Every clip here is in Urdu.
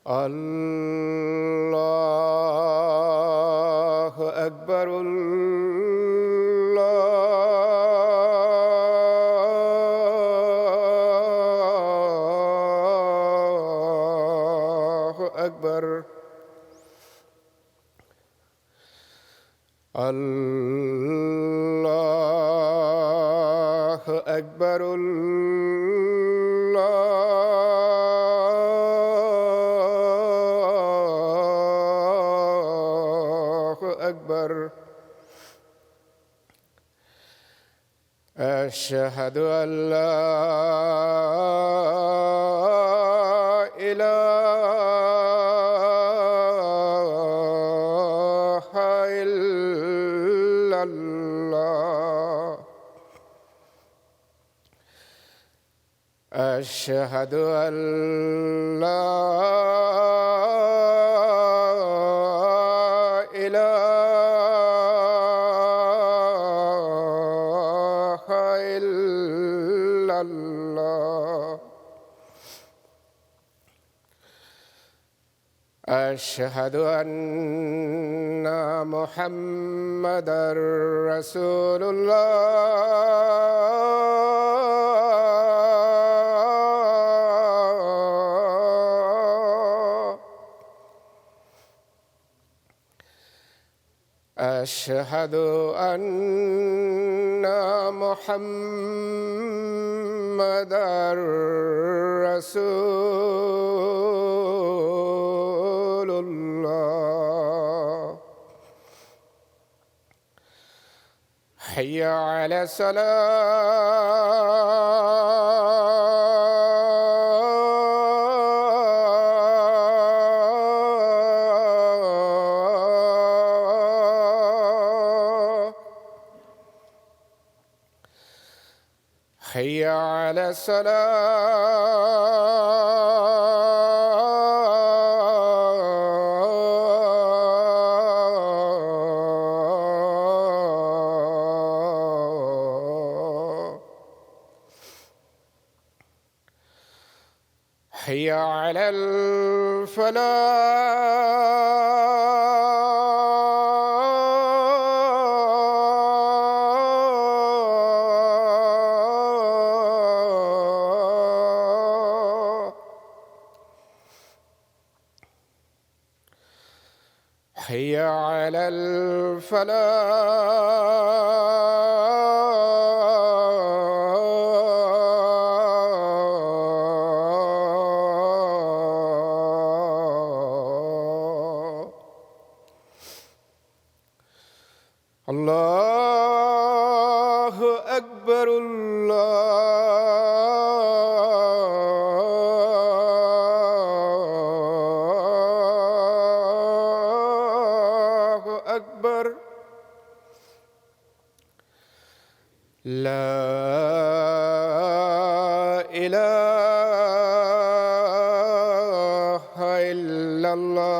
الله أكبر. الله أكبر. الله أكبر. الله أكبر. أشهد أن لا إله إلا الله. أشهد أن لا إله إلا الله. أشهد أن محمدًا رسول الله. أشهد أن محمدًا رسول الله. حي على الصلاة. حي على الصلاة. حي على الفلاح. حي على الفلاح. الله أكبر. الله أكبر. لا إله إلا الله.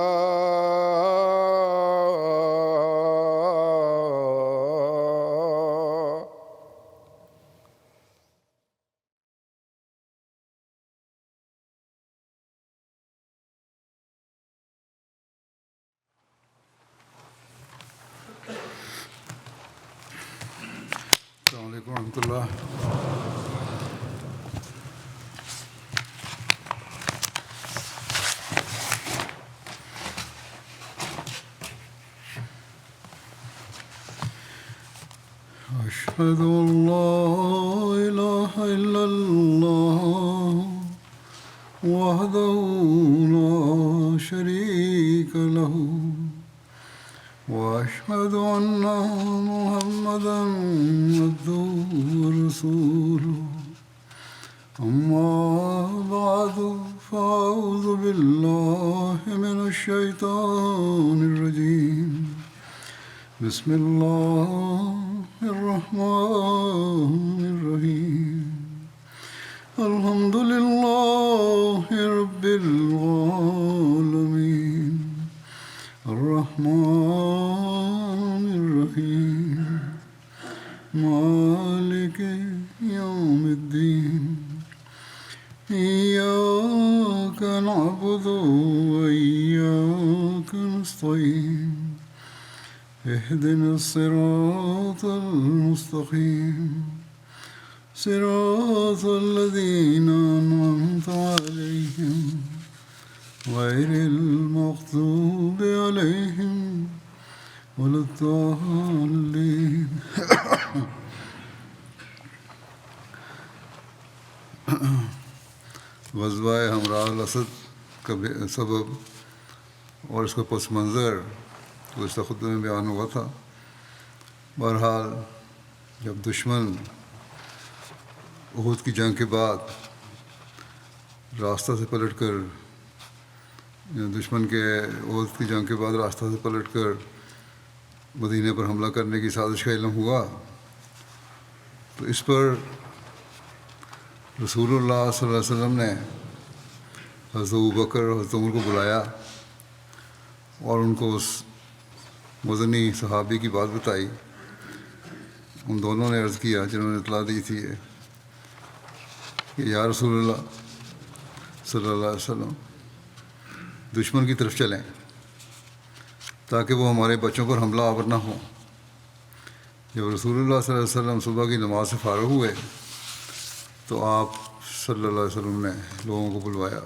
السلام علیکم ورحمۃ اللہ. أشهد أن لا إله إلا الله وحده لا شريك له وأشهد أن محمدًا عبده ورسوله. أما بعد فأعوذ بالله من الشيطان الرجيم. بسم الله الرحمن الرحيم. الحمد لله رب العالمين. الرحمن الرحيم. مالك يوم الدين. إياك نعبد وإياك نستعين اهدنا الصراط المستقيم صراط الذين أنعمت عليهم غير المغضوب عليهم ولا الضالين غزوہ ہمراہ الاسد کا سبب اور اس کا پس منظر گزشتہ خطبے میں بیان ہوا تھا. بہرحال جب دشمن احد کی جنگ کے بعد راستہ سے پلٹ کر دشمن کے احد کی جنگ کے بعد راستہ سے پلٹ کر مدینے پر حملہ کرنے کی سازش کا علم ہوا تو اس پر رسول اللہ صلی اللہ علیہ وسلم نے حضرت ابوبکر اور حضرت عمر کو بلایا اور ان کو اس مدنی صحابی کی بات بتائی. ان دونوں نے عرض کیا جنہوں نے اطلاع دی تھی کہ یا رسول اللہ صلی اللہ علیہ وسلم دشمن کی طرف چلیں تاکہ وہ ہمارے بچوں پر حملہ آور نہ ہوں. جب رسول اللہ صلی اللہ علیہ وسلم صبح کی نماز سے فارغ ہوئے تو آپ صلی اللہ علیہ وسلم نے لوگوں کو بلوایا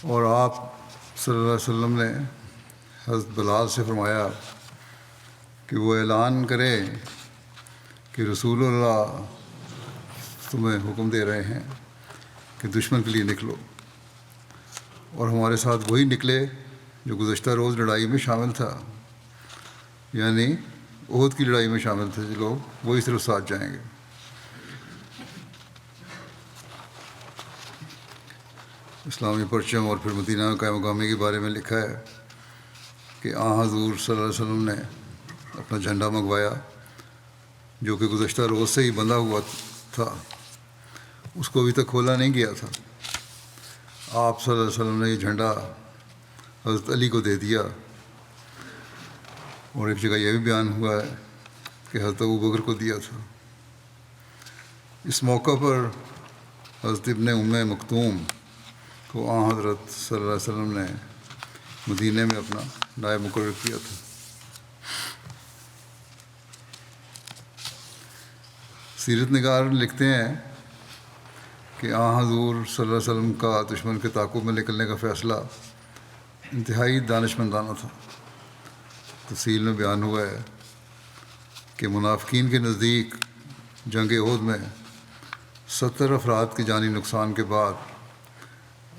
اور آپ صلی اللہ علیہ وسلم نے حضرت بلال سے فرمایا کہ وہ اعلان کرے کہ رسول اللہ تمہیں حکم دے رہے ہیں کہ دشمن کے لیے نکلو. اور ہمارے ساتھ وہی نکلے جو گزشتہ روز لڑائی میں شامل تھا، یعنی احد کی لڑائی میں شامل تھے جو لوگ، وہی صرف ساتھ جائیں گے. اسلامی پرچم اور پھر مدینہ قائم مقامی کے بارے میں لکھا ہے کہ حضور صلی اللہ علیہ وسلم نے اپنا جھنڈا منگوایا جو کہ گزشتہ روز سے ہی بندھا ہوا تھا، اس کو ابھی تک کھولا نہیں گیا تھا. آپ صلی اللہ علیہ وسلم نے یہ جھنڈا حضرت علی کو دے دیا. اور ایک جگہ یہ بھی بیان ہوا ہے کہ حضرت ابوبکر کو دیا تھا. اس موقع پر حضرت ابن ام مکتوم کو حضرت صلی اللہ علیہ وسلم نے مدینے میں اپنا نائب مقرر کیا تھا. سیرت نگار لکھتے ہیں کہ حضور صلی اللہ علیہ وسلم کا دشمن کے تعاقب میں نکلنے کا فیصلہ انتہائی دانشمندانہ تھا. تفصیل میں بیان ہوا ہے کہ منافقین کے نزدیک جنگ احد میں 70 افراد کے جانی نقصان کے بعد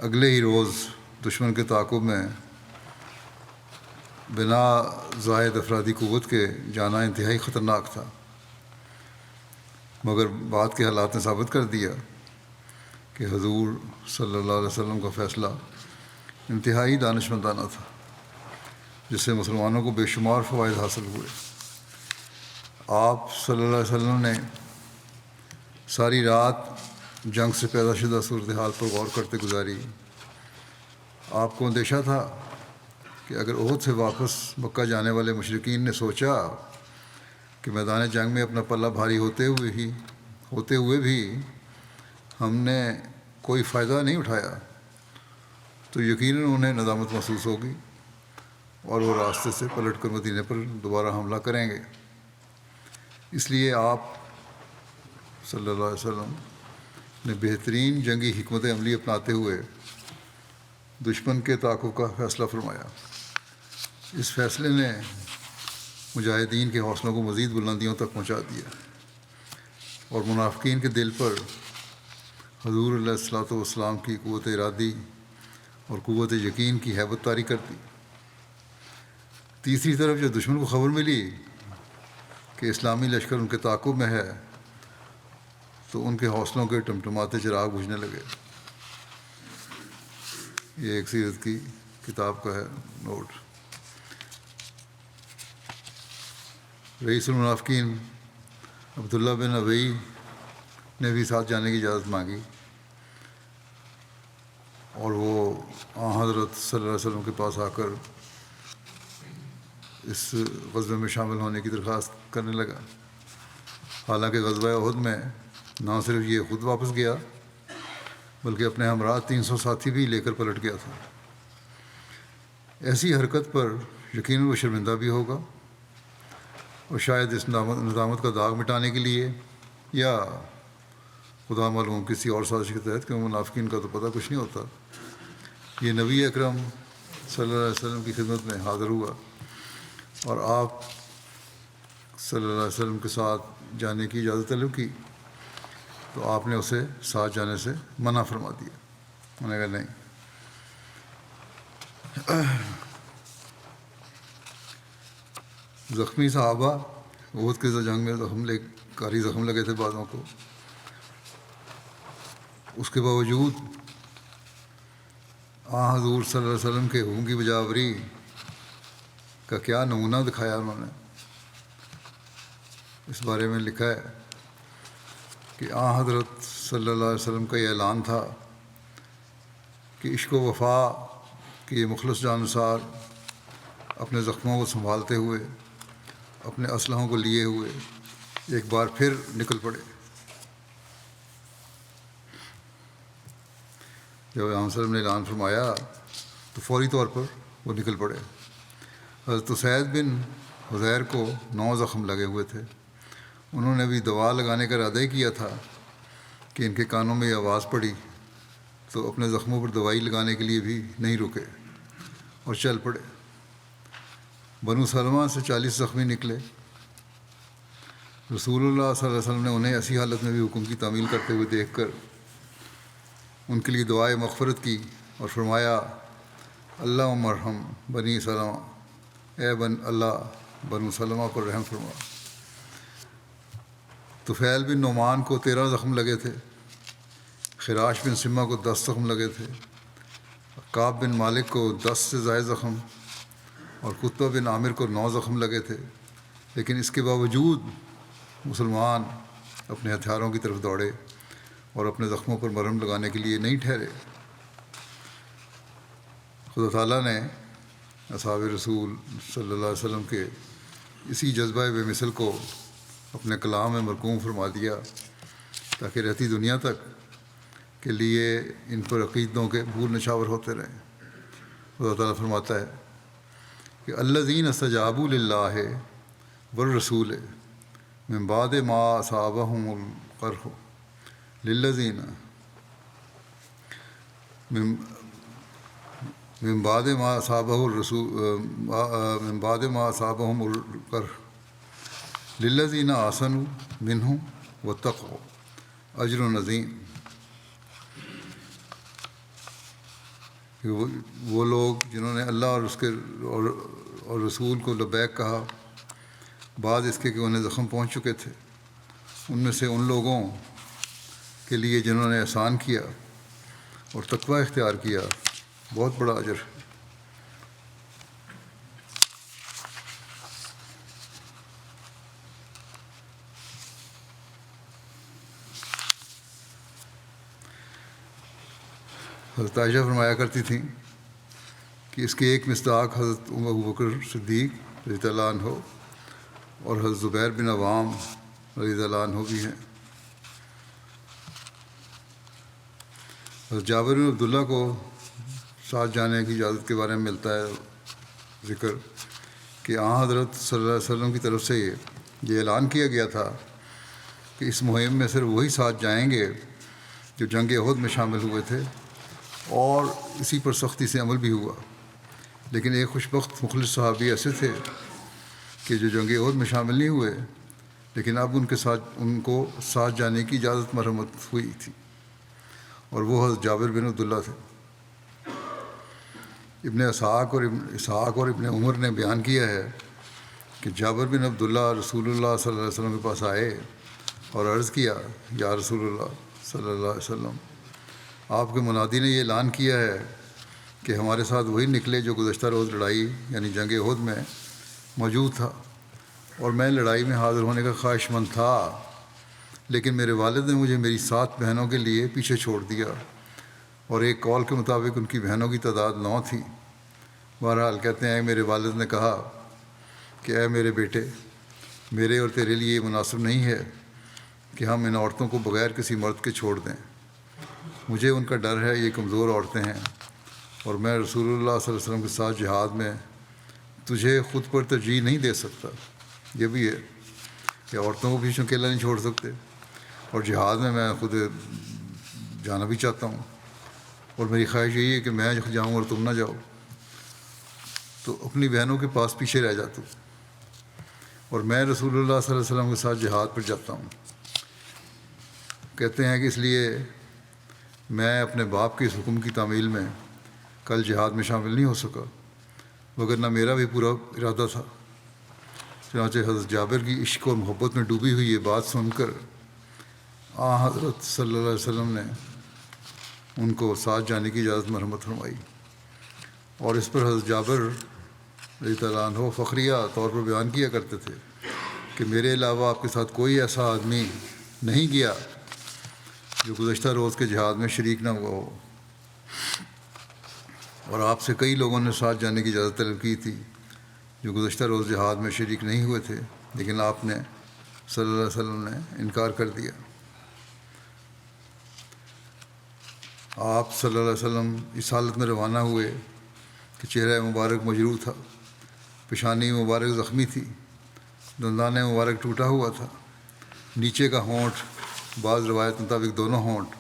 اگلے ہی روز دشمن کے تعاقب میں بنا زائد افرادی قوت کے جانا انتہائی خطرناک تھا. مگر بعد کے حالات نے ثابت کر دیا کہ حضور صلی اللہ علیہ وسلم کا فیصلہ انتہائی دانشمندانہ تھا جس سے مسلمانوں کو بے شمار فوائد حاصل ہوئے. آپ صلی اللہ علیہ وسلم نے ساری رات جنگ سے پیدا شدہ صورتحال پر غور کرتے گزاری. آپ کو اندیشہ تھا کہ اگر احد سے واپس مکہ جانے والے مشرکین نے سوچا کہ میدان جنگ میں اپنا پلہ بھاری ہوتے ہوئے بھی ہم نے کوئی فائدہ نہیں اٹھایا تو یقیناً انہیں ندامت محسوس ہوگی اور وہ راستے سے پلٹ کر مدینے پر دوبارہ حملہ کریں گے. اس لیے آپ صلی اللہ علیہ وسلم نے بہترین جنگی حکمت عملی اپناتے ہوئے دشمن کے تعاقب کا فیصلہ فرمایا. اس فیصلے نے مجاہدین کے حوصلوں کو مزید بلندیوں تک پہنچا دیا اور منافقین کے دل پر حضور علیہ الصلوۃ والسلام کی قوت ارادی اور قوت یقین کی ہیبت طاری کر دی. تیسری طرف جب دشمن کو خبر ملی کہ اسلامی لشکر ان کے تعاقب میں ہے تو ان کے حوصلوں کے ٹمٹماتے چراغ بجھنے لگے. یہ ایک سیرت کی کتاب کا ہے نوٹ. رئیس المنافقین عبداللہ بن ابی نے بھی ساتھ جانے کی اجازت مانگی اور وہ حضرت صلی اللہ علیہ وسلم کے پاس آ کر اس غزوے میں شامل ہونے کی درخواست کرنے لگا. حالانکہ غزوہ احد میں نہ صرف یہ خود واپس گیا بلکہ اپنے ہمراہ 300 ساتھی بھی لے کر پلٹ گیا تھا۔ ایسی حرکت پر یقیناً وہ شرمندہ بھی ہوگا، اور شاید اس ندامت کا داغ مٹانے کے لیے، یا خدا معلوم کسی اور سازش کے تحت، کیونکہ منافقین کا تو پتہ کچھ نہیں ہوتا، یہ نبی اکرم صلی اللہ علیہ وسلم کی خدمت میں حاضر ہوا اور آپ صلی اللہ علیہ وسلم کے ساتھ جانے کی اجازت طلب کی، تو آپ نے اسے ساتھ جانے سے منع فرما دیا۔ انہوں نے کہا نہیں۔ زخمی صحابہ، احد کی جنگ میں کاری زخم لگے تھے بعضوں کو، اس کے باوجود حضور صلی اللہ علیہ وسلم کے حکم کی بجاوری کا کیا نمونہ دکھایا انہوں نے۔ اس بارے میں لکھا ہے کہ حضرت صلی اللہ علیہ وسلم کا یہ اعلان تھا کہ عشق و وفا کے یہ مخلص جانسار اپنے زخموں کو سنبھالتے ہوئے، اپنے اسلحوں کو لیے ہوئے ایک بار پھر نکل پڑے۔ جب علیہ وسلم نے اعلان فرمایا تو فوری طور پر وہ نکل پڑے۔ حضرت اسید بن حضیر کو 9 زخم لگے ہوئے تھے۔ انہوں نے بھی دوا لگانے کا ارادہ کیا تھا کہ ان کے کانوں میں یہ آواز پڑی تو اپنے زخموں پر دوائی لگانے کے لیے بھی نہیں رکے اور چل پڑے۔ بنو سلمہ سے 40 زخمی نکلے۔ رسول اللہ صلی اللہ علیہ وسلم نے انہیں ایسی حالت میں بھی حکم کی تعمیل کرتے ہوئے دیکھ کر ان کے لیے دعائے مغفرت کی اور فرمایا، اللہم ارحم بنی سلمہ، اے اللہ بنو سلمہ پر رحم فرما۔ طفیل بن نعمان کو 13 زخم لگے تھے، خراش بن سمہ کو 10 زخم لگے تھے، کعب بن مالک کو 10 سے زائد زخم اور قطبہ بن عامر کو 9 زخم لگے تھے، لیکن اس کے باوجود مسلمان اپنے ہتھیاروں کی طرف دوڑے اور اپنے زخموں پر مرہم لگانے کے لیے نہیں ٹھہرے۔ خدا تعالیٰ نے اصحاب رسول صلی اللہ علیہ وسلم کے اسی جذبہ بے مثل کو اپنے کلام میں مرقوم فرما دیا تاکہ رہتی دنیا تک کے لیے ان پر عقیدوں کے بھول نشاور ہوتے رہیں۔ خدا تعالیٰ فرماتا ہے کہ الذین استجابوا للہ والرسول من بعد ما اصابہم القرح للذین من بعد ما اصابہ الرسول من بعد ما اصابہم القرح للذین احسنوا منہم واتقوا اجر عظیم۔ وہ لوگ جنہوں نے اللہ اور اس کے اور رسول کو لبیک کہا بعد اس کے کہ انہیں زخم پہنچ چکے تھے، ان میں سے ان لوگوں کے لیے جنہوں نے احسان کیا اور تقوی اختیار کیا بہت بڑا اجر ہے۔ حضرت عائشہ فرمایا کرتی تھیں کہ اس کے ایک مصداق حضرت ابوبکر صدیق رضی اللہ عنہ اور حضرت زبیر بن عوام رضی اللہ عنہ بھی ہیں۔ حضرت جابر بن عبداللہ کو ساتھ جانے کی اجازت کے بارے میں ملتا ہے ذکر کہ حضرت صلی اللہ علیہ وسلم کی طرف سے یہ اعلان کیا گیا تھا کہ اس مہم میں صرف وہی ساتھ جائیں گے جو جنگ احد میں شامل ہوئے تھے، اور اسی پر سختی سے عمل بھی ہوا۔ لیکن ایک خوش بخت مخلص صحابی ایسے تھے کہ جو جنگ احد میں شامل نہیں ہوئے، لیکن اب ان کو ساتھ جانے کی اجازت مرحمت ہوئی تھی، اور وہ حضرت جابر بن عبداللہ تھے۔ ابن اسحاق اور ابن عمر نے بیان کیا ہے کہ جابر بن عبداللہ رسول اللہ صلی اللہ علیہ وسلم کے پاس آئے اور عرض کیا، یا رسول اللہ صلی اللہ علیہ وسلم، آپ کے منادی نے یہ اعلان کیا ہے کہ ہمارے ساتھ وہی نکلے جو گزشتہ روز لڑائی یعنی جنگ احد میں موجود تھا، اور میں لڑائی میں حاضر ہونے کا خواہش مند تھا، لیکن میرے والد نے مجھے میری 7 بہنوں کے لیے پیچھے چھوڑ دیا، اور ایک قول کے مطابق ان کی بہنوں کی تعداد 9 تھی۔ بہرحال کہتے ہیں میرے والد نے کہا کہ اے میرے بیٹے، میرے اور تیرے لیے یہ مناسب نہیں ہے کہ ہم ان عورتوں کو بغیر کسی مرد کے چھوڑ دیں، مجھے ان کا ڈر ہے، یہ کمزور عورتیں ہیں، اور میں رسول اللہ صلی اللہ علیہ وسلم کے ساتھ جہاد میں تجھے خود پر ترجیح نہیں دے سکتا۔ یہ بھی ہے کہ عورتوں کو بھی اکیلا نہیں چھوڑ سکتے، اور جہاد میں خود جانا بھی چاہتا ہوں، اور میری خواہش یہی ہے کہ میں جاؤں اور تم نہ جاؤ، تو اپنی بہنوں کے پاس پیچھے رہ جاتا ہوں، اور میں رسول اللہ صلی اللہ علیہ وسلم کے ساتھ جہاد پر جاتا ہوں۔ کہتے ہیں کہ اس لیے میں اپنے باپ کے اس حکم کی تعمیل میں کل جہاد میں شامل نہیں ہو سکا، وگرنہ میرا بھی پورا ارادہ تھا۔ چنانچہ حضرت جابر کی عشق اور محبت میں ڈوبی ہوئی یہ بات سن کر حضرت صلی اللہ علیہ وسلم نے ان کو ساتھ جانے کی اجازت مرحمت فرمائی، اور اس پر حضرت جابر رضی اللہ عنہ فخریہ طور پر بیان کیا کرتے تھے کہ میرے علاوہ آپ کے ساتھ کوئی ایسا آدمی نہیں گیا جو گزشتہ روز کے جہاد میں شریک نہ ہوا ہو، اور آپ سے کئی لوگوں نے ساتھ جانے کی اجازت طلب کی تھی جو گزشتہ روز جہاد میں شریک نہیں ہوئے تھے، لیکن آپ نے صلی اللہ علیہ وسلم نے انکار کر دیا۔ آپ صلی اللہ علیہ وسلم اس حالت میں روانہ ہوئے کہ چہرہ مبارک مجروح تھا، پیشانی مبارک زخمی تھی، دندان مبارک ٹوٹا ہوا تھا، نیچے کا ہونٹ، بعض روایت مطابق دونوں ہونٹ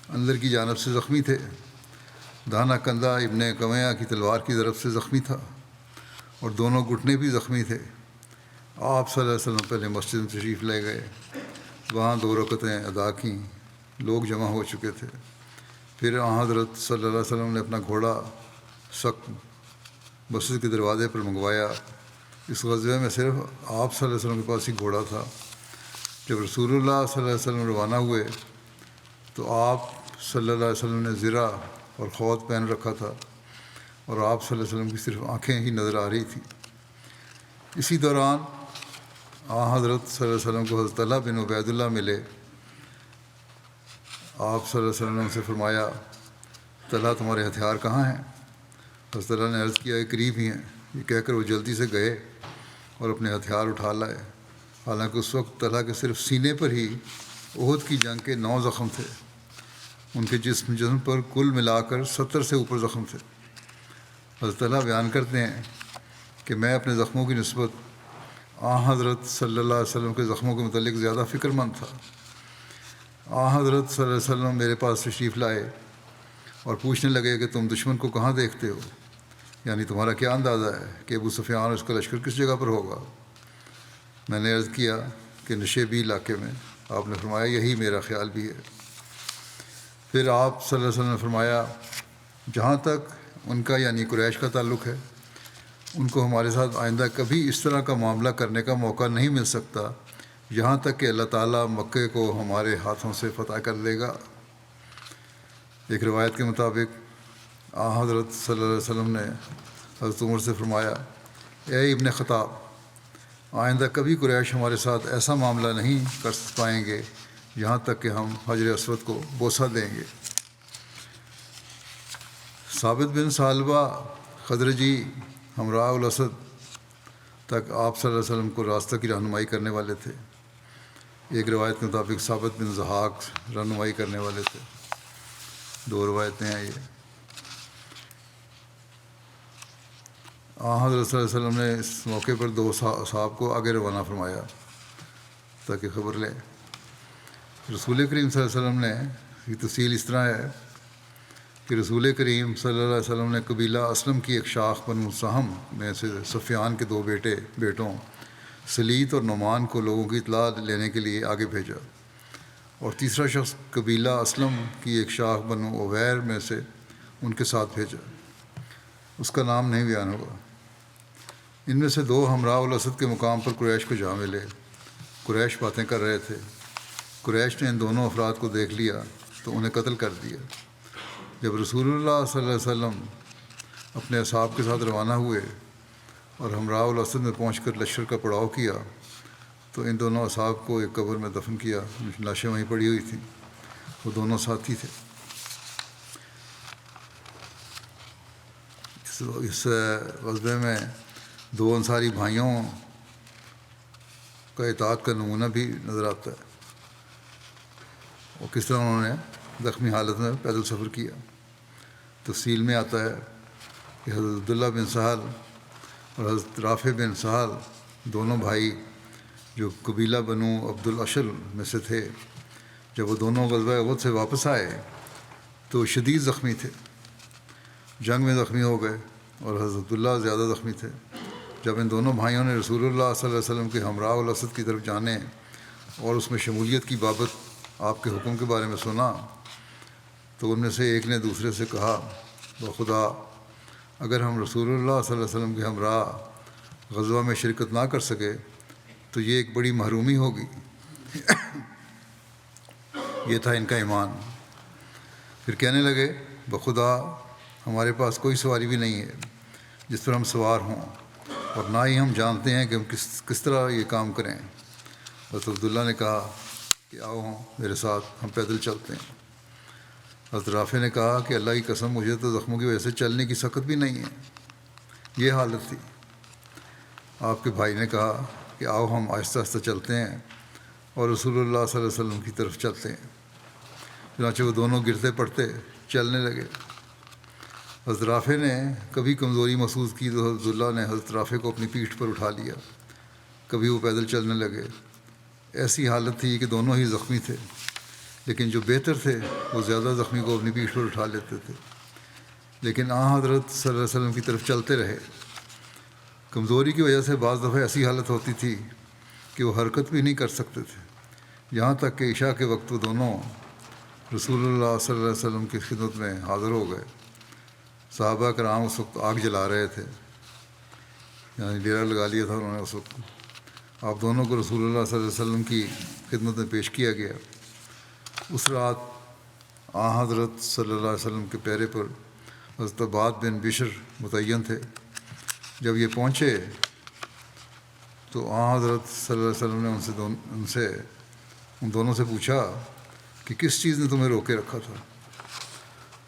اندر کی جانب سے زخمی تھے، دانا کندھا ابن کمیہ کی تلوار کی طرف سے زخمی تھا، اور دونوں گھٹنے بھی زخمی تھے۔ آپ صلی اللہ علیہ وسلم پہلے مسجد میں تشریف لے گئے، وہاں 2 رکعتیں ادا کیں، لوگ جمع ہو چکے تھے۔ پھر حضرت صلی اللہ علیہ وسلم نے اپنا گھوڑا سخت مسجد کے دروازے پر منگوایا۔ اس غزوے میں صرف آپ صلی اللہ علیہ وسلم کے پاس ہی گھوڑا تھا۔ جب رسول اللہ صلی اللہ علیہ وسلم روانہ ہوئے تو آپ صلی اللہ علیہ وسلم نے زرہ اور خوات پہن رکھا تھا، اور آپ صلی اللہ علیہ وسلم کی صرف آنکھیں ہی نظر آ رہی تھیں۔ اسی دوران حضرت صلی اللہ علیہ وسلم کو حضرت طلحہ بن عبید اللہ ملے۔ آپ صلی اللہ علیہ وسلم نے ان سے فرمایا، طلحہ تمہارے ہتھیار کہاں ہیں؟ حضرت طلحہ نے عرض کیا، یہ قریب ہی ہیں۔ یہ کہہ کر وہ جلدی سے گئے اور اپنے ہتھیار اٹھا لائے، حالانکہ اس وقت طلحہ کے صرف سینے پر ہی احد کی جنگ کے 9 زخم تھے، ان کے جسم پر کل ملا کر 70 سے اوپر زخم تھے۔ حضرت طلحہ بیان کرتے ہیں کہ میں اپنے زخموں کی نسبت حضرت صلی اللہ علیہ وسلم کے زخموں کے متعلق زیادہ فکر مند تھا۔ حضرت صلی اللہ علیہ وسلم میرے پاس تشریف لائے اور پوچھنے لگے کہ تم دشمن کو کہاں دیکھتے ہو، یعنی تمہارا کیا اندازہ ہے کہ ابو سفیان اور اس کا لشکر کس جگہ پر ہوگا؟ میں نے عرض کیا کہ نشیبی علاقے میں۔ آپ نے فرمایا، یہی میرا خیال بھی ہے۔ پھر آپ صلی اللہ علیہ وسلم نے فرمایا، جہاں تک ان کا یعنی قریش کا تعلق ہے، ان کو ہمارے ساتھ آئندہ کبھی اس طرح کا معاملہ کرنے کا موقع نہیں مل سکتا یہاں تک کہ اللہ تعالیٰ مکے کو ہمارے ہاتھوں سے فتح کر دے گا۔ ایک روایت کے مطابق حضرت صلی اللہ علیہ وسلم نے حضرت عمر سے فرمایا، اے ابن خطاب، آئندہ کبھی قریش ہمارے ساتھ ایسا معاملہ نہیں کر پائیں گے یہاں تک کہ ہم حجر اسود کو بوسہ دیں گے۔ ثابت بن ثعلبہ خزرجی ہمراہ الاسد تک آپ صلی اللہ علیہ وسلم کو راستہ کی رہنمائی کرنے والے تھے۔ ایک روایت کے مطابق ثابت بن ضحاک رہنمائی کرنے والے تھے۔ 2 روایتیں ہیں یہ۔ حضرت صلی اللہ علیہ وسلم نے اس موقع پر 2 اصحاب کو آگے روانہ فرمایا تاکہ خبر لیں۔ رسول کریم صلی اللہ علیہ وسلم نے یہ تفصیل اس طرح ہے کہ رسول کریم صلی اللہ علیہ وسلم نے قبیلہ اسلم کی ایک شاخ بنو سہم میں سے سفیان کے 2 بیٹوں سلیت اور نعمان کو لوگوں کی اطلاع لینے کے لیے آگے بھیجا، اور تیسرا شخص قبیلہ اسلم کی ایک شاخ بنو عویر میں سے ان کے ساتھ بھیجا، اس کا نام نہیں بیان ہوا۔ ان میں سے 2 ہمراہ الاسد کے مقام پر قریش کو جا ملے۔ قریش باتیں کر رہے تھے۔ قریش نے ان دونوں افراد کو دیکھ لیا تو انہیں قتل کر دیا۔ جب رسول اللہ صلی اللہ علیہ وسلم اپنے اصحاب کے ساتھ روانہ ہوئے اور ہمراہ الاسد میں پہنچ کر لشکر کا پڑاؤ کیا تو ان دونوں اصحاب کو ایک قبر میں دفن کیا، لاشیں وہیں پڑی ہوئی تھیں۔ وہ دونوں ساتھی تھے۔ اس غزوے میں 2 انصاری بھائیوں کا اطاعت کا نمونہ بھی نظر آتا ہے، اور کس طرح انہوں نے زخمی حالت میں پیدل سفر کیا۔ تفصیل میں آتا ہے کہ حضرت عبداللہ بن سہل اور حضرت رافع بن سہل دونوں بھائی جو قبیلہ بنو عبد الاشر میں سے تھے، جب وہ دونوں غزوہ احد سے واپس آئے تو شدید زخمی تھے، جنگ میں زخمی ہو گئے، اور حضرت عبداللہ زیادہ زخمی تھے۔ جب ان دونوں بھائیوں نے رسول اللہ صلی اللہ علیہ وسلم کے ہمراہ الاسد کی طرف جانے اور اس میں شمولیت کی بابت آپ کے حکم کے بارے میں سنا تو ان میں سے ایک نے دوسرے سے کہا، بخدا اگر ہم رسول اللہ صلی اللہ علیہ وسلم کے ہمراہ غزوہ میں شرکت نہ کر سکے تو یہ ایک بڑی محرومی ہوگی۔ یہ تھا ان کا ایمان۔ پھر کہنے لگے، بخدا ہمارے پاس کوئی سواری بھی نہیں ہے جس پر ہم سوار ہوں، اور نہ ہی ہم جانتے ہیں کہ ہم کس طرح یہ کام کریں۔ حضرت عبداللہ نے کہا کہ آؤ میرے ساتھ، ہم پیدل چلتے ہیں۔ حضرت رافع نے کہا کہ اللہ کی قسم مجھے تو زخموں کی وجہ سے چلنے کی سخت بھی نہیں ہے۔ یہ حالت تھی۔ آپ کے بھائی نے کہا کہ آؤ ہم آہستہ آہستہ چلتے ہیں اور رسول اللہ صلی اللہ علیہ وسلم کی طرف چلتے ہیں۔ چنانچہ وہ دونوں گرتے پڑتے چلنے لگے۔ حضرت رافع نے کبھی کمزوری محسوس کی تو حضرت عبداللہ نے حضرت رافع کو اپنی پیٹھ پر اٹھا لیا، کبھی وہ پیدل چلنے لگے۔ ایسی حالت تھی کہ دونوں ہی زخمی تھے، لیکن جو بہتر تھے وہ زیادہ زخمی کو اپنی پیٹھ پر اٹھا لیتے تھے، لیکن حضرت صلی اللہ علیہ وسلم کی طرف چلتے رہے۔ کمزوری کی وجہ سے بعض دفعہ ایسی حالت ہوتی تھی کہ وہ حرکت بھی نہیں کر سکتے تھے، یہاں تک کہ عشاء کے وقت وہ دونوں رسول اللہ صلی اللہ علیہ وسلم کی خدمت میں حاضر ہو گئے۔ صحابہ کرام اس وقت آگ جلا رہے تھے، یعنی ڈیرا لگا لیا تھا انہوں نے اس وقت۔ آپ دونوں کو رسول اللہ صلی اللہ علیہ وسلم کی خدمت میں پیش کیا گیا۔ اس رات حضرت صلی اللہ علیہ وسلم کے پیرے پر حضرت عباد بن بشر متعین تھے۔ جب یہ پہنچے تو حضرت صلی اللہ علیہ وسلم نے ان دونوں سے پوچھا کہ کس چیز نے تمہیں روکے رکھا تھا؟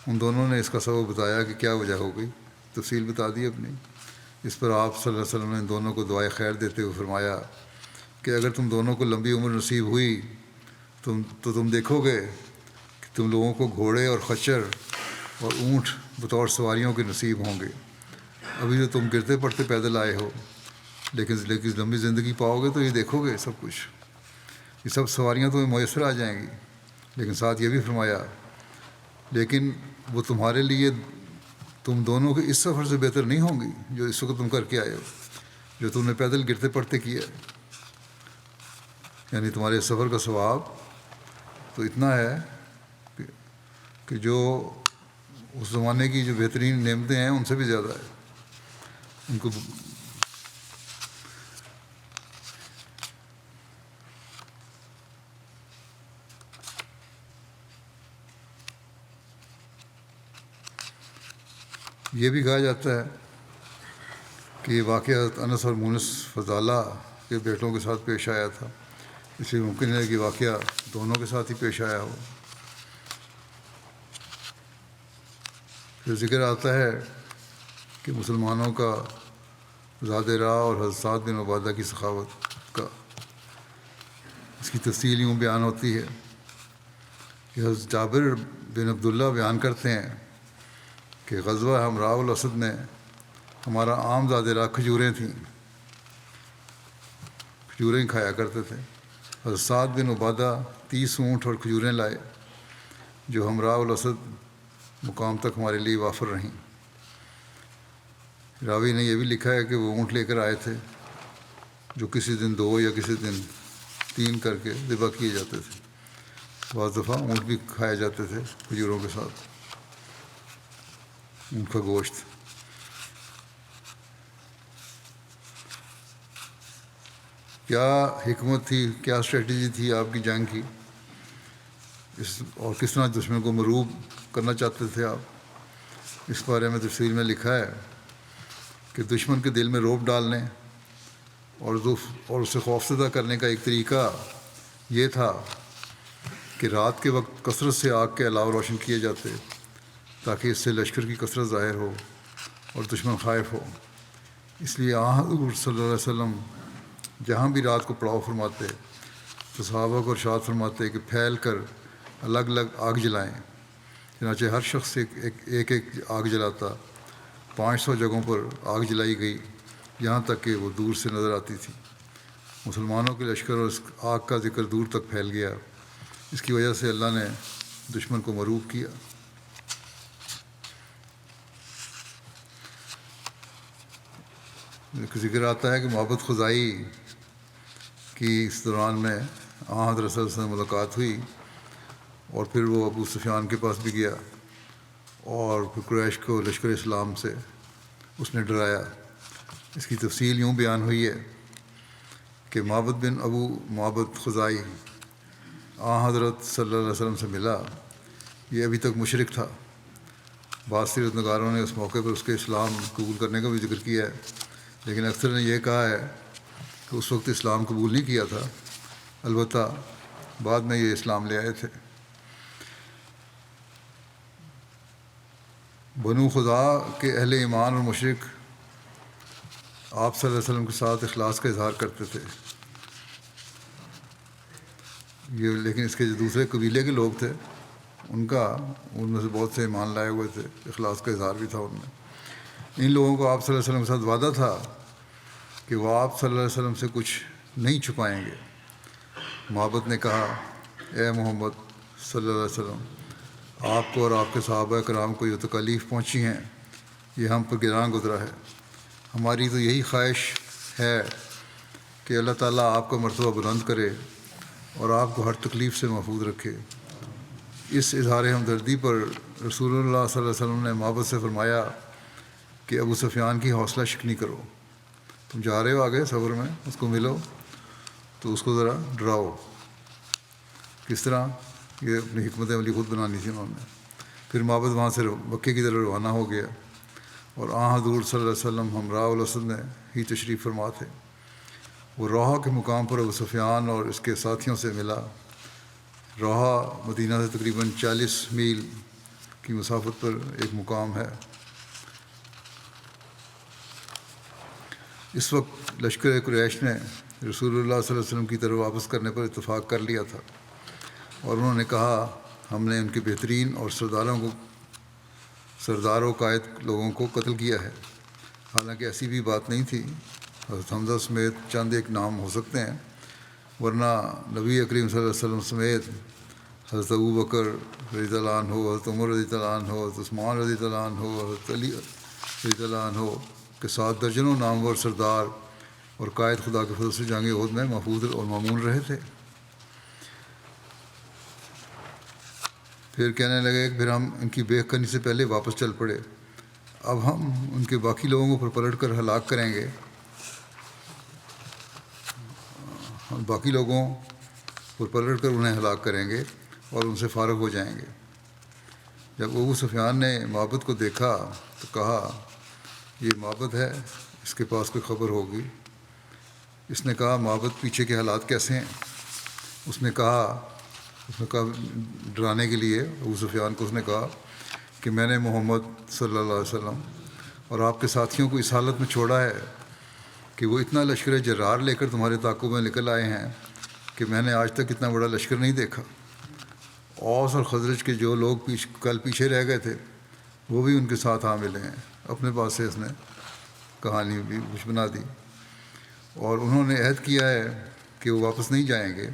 ان دونوں نے اس کا سبب بتایا کہ کیا وجہ ہو گئی، تفصیل بتا دی اپنی۔ اس پر آپ صلی اللہ علیہ وسلم نے ان دونوں کو دعائے خیر دیتے ہوئے فرمایا کہ اگر تم دونوں کو لمبی عمر نصیب ہوئی تو تم دیکھو گے کہ تم لوگوں کو گھوڑے اور خچر اور اونٹ بطور سواریوں کے نصیب ہوں گے۔ ابھی تو تم گرتے پڑتے پیدل آئے ہو، لیکن لمبی زندگی پاؤ گے تو یہ دیکھو گے سب کچھ، یہ سب سواریاں تمہیں میسر آ جائیں گی۔ لیکن ساتھ یہ بھی فرمایا لیکن وہ تمہارے لیے تم دونوں کے اس سفر سے بہتر نہیں ہوں گی جو اس وقت تم کر کے آئے ہو، جو تم نے پیدل گرتے پڑتے کیا ہے۔ یعنی تمہارے سفر کا ثواب تو اتنا ہے کہ جو اس زمانے کی جو بہترین نعمتیں ہیں ان سے بھی زیادہ ہے۔ ان کو یہ بھی کہا جاتا ہے کہ یہ واقعہ انس اور مونس فضالہ کے بیٹوں کے ساتھ پیش آیا تھا، اس لیے ممکن ہے کہ واقعہ دونوں کے ساتھ ہی پیش آیا ہو۔ پھر ذکر آتا ہے کہ مسلمانوں کا زاد راہ اور حضرت سعد بن عبادہ کی سخاوت کا، اس کی تفصیل یوں بیان ہوتی ہے کہ حضرت جابر بن عبداللہ بیان کرتے ہیں کہ غزوہ ہمراہ الاسد میں ہمارا عام زاد راہ کھجوریں تھیں، کھجوریں کھایا کرتے تھے۔ حضرت سعد بن عبادہ 30 اونٹ اور کھجوریں لائے جو ہمراہ الاسد مقام تک ہمارے لیے وافر رہیں۔ راوی نے یہ بھی لکھا ہے کہ وہ اونٹ لے کر آئے تھے جو کسی دن 2 یا کسی دن 3 کر کے ذبح کیے جاتے تھے۔ بعض دفعہ اونٹ بھی کھائے جاتے تھے کھجوروں کے ساتھ، اونٹ کا گوشت۔ کیا حکمت تھی، کیا اسٹریٹجی تھی آپ کی جنگ کی، اور کس طرح دشمن کو مروب کرنا چاہتے تھے آپ، اس بارے میں تفصیل میں لکھا ہے کہ دشمن کے دل میں رعب ڈالنے اور اسے خوفزدہ کرنے کا ایک طریقہ یہ تھا کہ رات کے وقت کثرت سے آگ کے الاؤ روشن کیے جاتے تاکہ اس سے لشکر کی کثرت ظاہر ہو اور دشمن خائف ہو۔ اس لیے حضور صلی اللہ علیہ وسلم جہاں بھی رات کو پڑاؤ فرماتے تو صحابہ کو ارشاد فرماتے کہ پھیل کر الگ الگ آگ جلائیں۔ چنانچہ ہر شخص ایک آگ جلاتا۔ 500 جگہوں پر آگ جلائی گئی، یہاں تک کہ وہ دور سے نظر آتی تھی۔ مسلمانوں کے لشکر اور اس آگ کا ذکر دور تک پھیل گیا۔ اس کی وجہ سے اللہ نے دشمن کو مغلوب کیا۔ ذکر آتا ہے کہ محبت خزائی کی اس دوران میں حضرت صلی اللہ علیہ وسلم سے ملاقات ہوئی، اور پھر وہ ابو سفیان کے پاس بھی گیا، اور پھر قریش کو لشکر اسلام سے اس نے ڈرایا۔ اس کی تفصیل یوں بیان ہوئی ہے کہ معبد بن ابو معبد خزائی حضرت صلی اللہ علیہ وسلم سے ملا۔ یہ ابھی تک مشرک تھا۔ بعض سیرت نگاروں نے اس موقع پر اس کے اسلام قبول کرنے کا بھی ذکر کیا ہے، لیکن اکثر نے یہ کہا ہے کہ اس وقت اسلام قبول نہیں کیا تھا، البتہ بعد میں یہ اسلام لے آئے تھے۔ بنو خدا کے اہل ایمان اور مشرک آپ صلی اللہ علیہ وسلم کے ساتھ اخلاص کا اظہار کرتے تھے، لیکن اس کے جو دوسرے قبیلے کے لوگ تھے ان میں سے بہت سے ایمان لائے ہوئے تھے، اخلاص کا اظہار بھی تھا ان میں۔ ان لوگوں کو آپ صلی اللہ علیہ وسلم کے ساتھ وعدہ تھا کہ وہ آپ صلی اللہ علیہ وسلم سے کچھ نہیں چھپائیں گے۔ محبت نے کہا، اے محمد صلی اللہ علیہ وسلم، آپ کو اور آپ کے صحابہ کرام کو جو تکالیف پہنچی ہیں یہ ہم پر گراں گزرا ہے۔ ہماری تو یہی خواہش ہے کہ اللہ تعالیٰ آپ کا مرتبہ بلند کرے اور آپ کو ہر تکلیف سے محفوظ رکھے۔ اس اظہار ہمدردی پر رسول اللہ صلی اللہ علیہ وسلم نے محبت سے فرمایا کہ ابو سفیان کی حوصلہ شکنی کرو، تم جا رہے ہو آگے سفر میں، اس کو ملو تو اس کو ذرا ڈراؤ۔ کس طرح؟ یہ اپنی حکمت عملی خود بنانی تھی انہوں نے۔ پھر محبت وہاں سے مکے کی طرف روانہ ہو گیا، اور حضور صلی اللہ علیہ وسلم ہمراہ الاسد میں ہی تشریف فرما تھے۔ وہ روحہ کے مقام پر ابو سفیان اور اس کے ساتھیوں سے ملا۔ روحہ مدینہ سے تقریباً 40 میل کی مسافت پر ایک مقام ہے۔ اس وقت لشکر قریش نے رسول اللہ صلی اللہ علیہ وسلم کی طرف واپس کرنے پر اتفاق کر لیا تھا، اور انہوں نے کہا، ہم نے ان کے بہترین اور سردار و قائد لوگوں کو قتل کیا ہے۔ حالانکہ ایسی بھی بات نہیں تھی، حضرت حمزہ سمیت چند ایک نام ہو سکتے ہیں، ورنہ نبی کریم صلی اللہ علیہ وسلم سمیت حضرت ابو بکر رضی اللہ عنہ، حضرت عمر رضی اللہ عنہ، حضرت عثمان رضی اللہ عنہ، حضرت علی رضی اللہ عنہ کے ساتھ درجنوں نامور سردار اور قائد خدا کے فضل سے جنگ احد میں محفوظ اور مامون رہے تھے۔ پھر کہنے لگے کہ پھر ہم ان کی بیعت کرنے سے پہلے واپس چل پڑے، اب ہم ان کے باقی لوگوں پر پلٹ کر ہلاک کریں گے، ہم باقی لوگوں پر پلٹ کر انہیں ہلاک کریں گے اور ان سے فارغ ہو جائیں گے۔ جب ابو سفیان نے معبد کو دیکھا تو کہا، یہ معبد ہے، اس کے پاس کوئی خبر ہوگی۔ اس نے کہا، معبد پیچھے کے حالات کیسے ہیں؟ اس نے کہا ڈرانے کے لیے ابو سفیان کو اس نے کہا کہ میں نے محمد صلی اللہ علیہ وسلم اور آپ کے ساتھیوں کو اس حالت میں چھوڑا ہے کہ وہ اتنا لشکر جرار لے کر تمہارے تعاقب میں نکل آئے ہیں کہ میں نے آج تک اتنا بڑا لشکر نہیں دیکھا۔ اوس اور خزرج کے جو لوگ کل پیچھے رہ گئے تھے وہ بھی ان کے ساتھ آ ملے ہیں۔ اپنے پاس سے اس نے کہانی بھی کچھ بنا دی، اور انہوں نے عہد کیا ہے کہ وہ واپس نہیں جائیں گے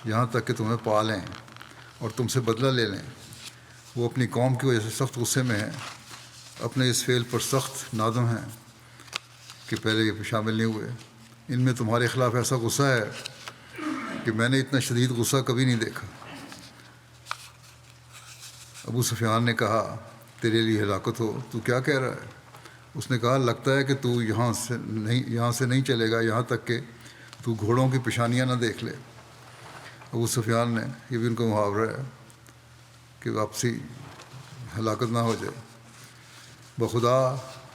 یہاں تک کہ تمہیں پا لیں اور تم سے بدلہ لے لیں۔ وہ اپنی قوم کی وجہ سے سخت غصے میں ہیں، اپنے اس فعل پر سخت نادم ہیں کہ پہلے یہ شامل نہیں ہوئے۔ ان میں تمہارے خلاف ایسا غصہ ہے کہ میں نے اتنا شدید غصہ کبھی نہیں دیکھا۔ ابو سفیان نے کہا، تیرے لیے ہلاکت ہو، تو کیا کہہ رہا ہے؟ اس نے کہا، لگتا ہے کہ تو یہاں سے نہیں چلے گا یہاں تک کہ تو گھوڑوں کی پیشانیاں نہ دیکھ لے۔ ابو سفیان نے، یہ بھی ان کا محاورہ ہے کہ واپسی ہلاکت نہ ہو جائے، بخدا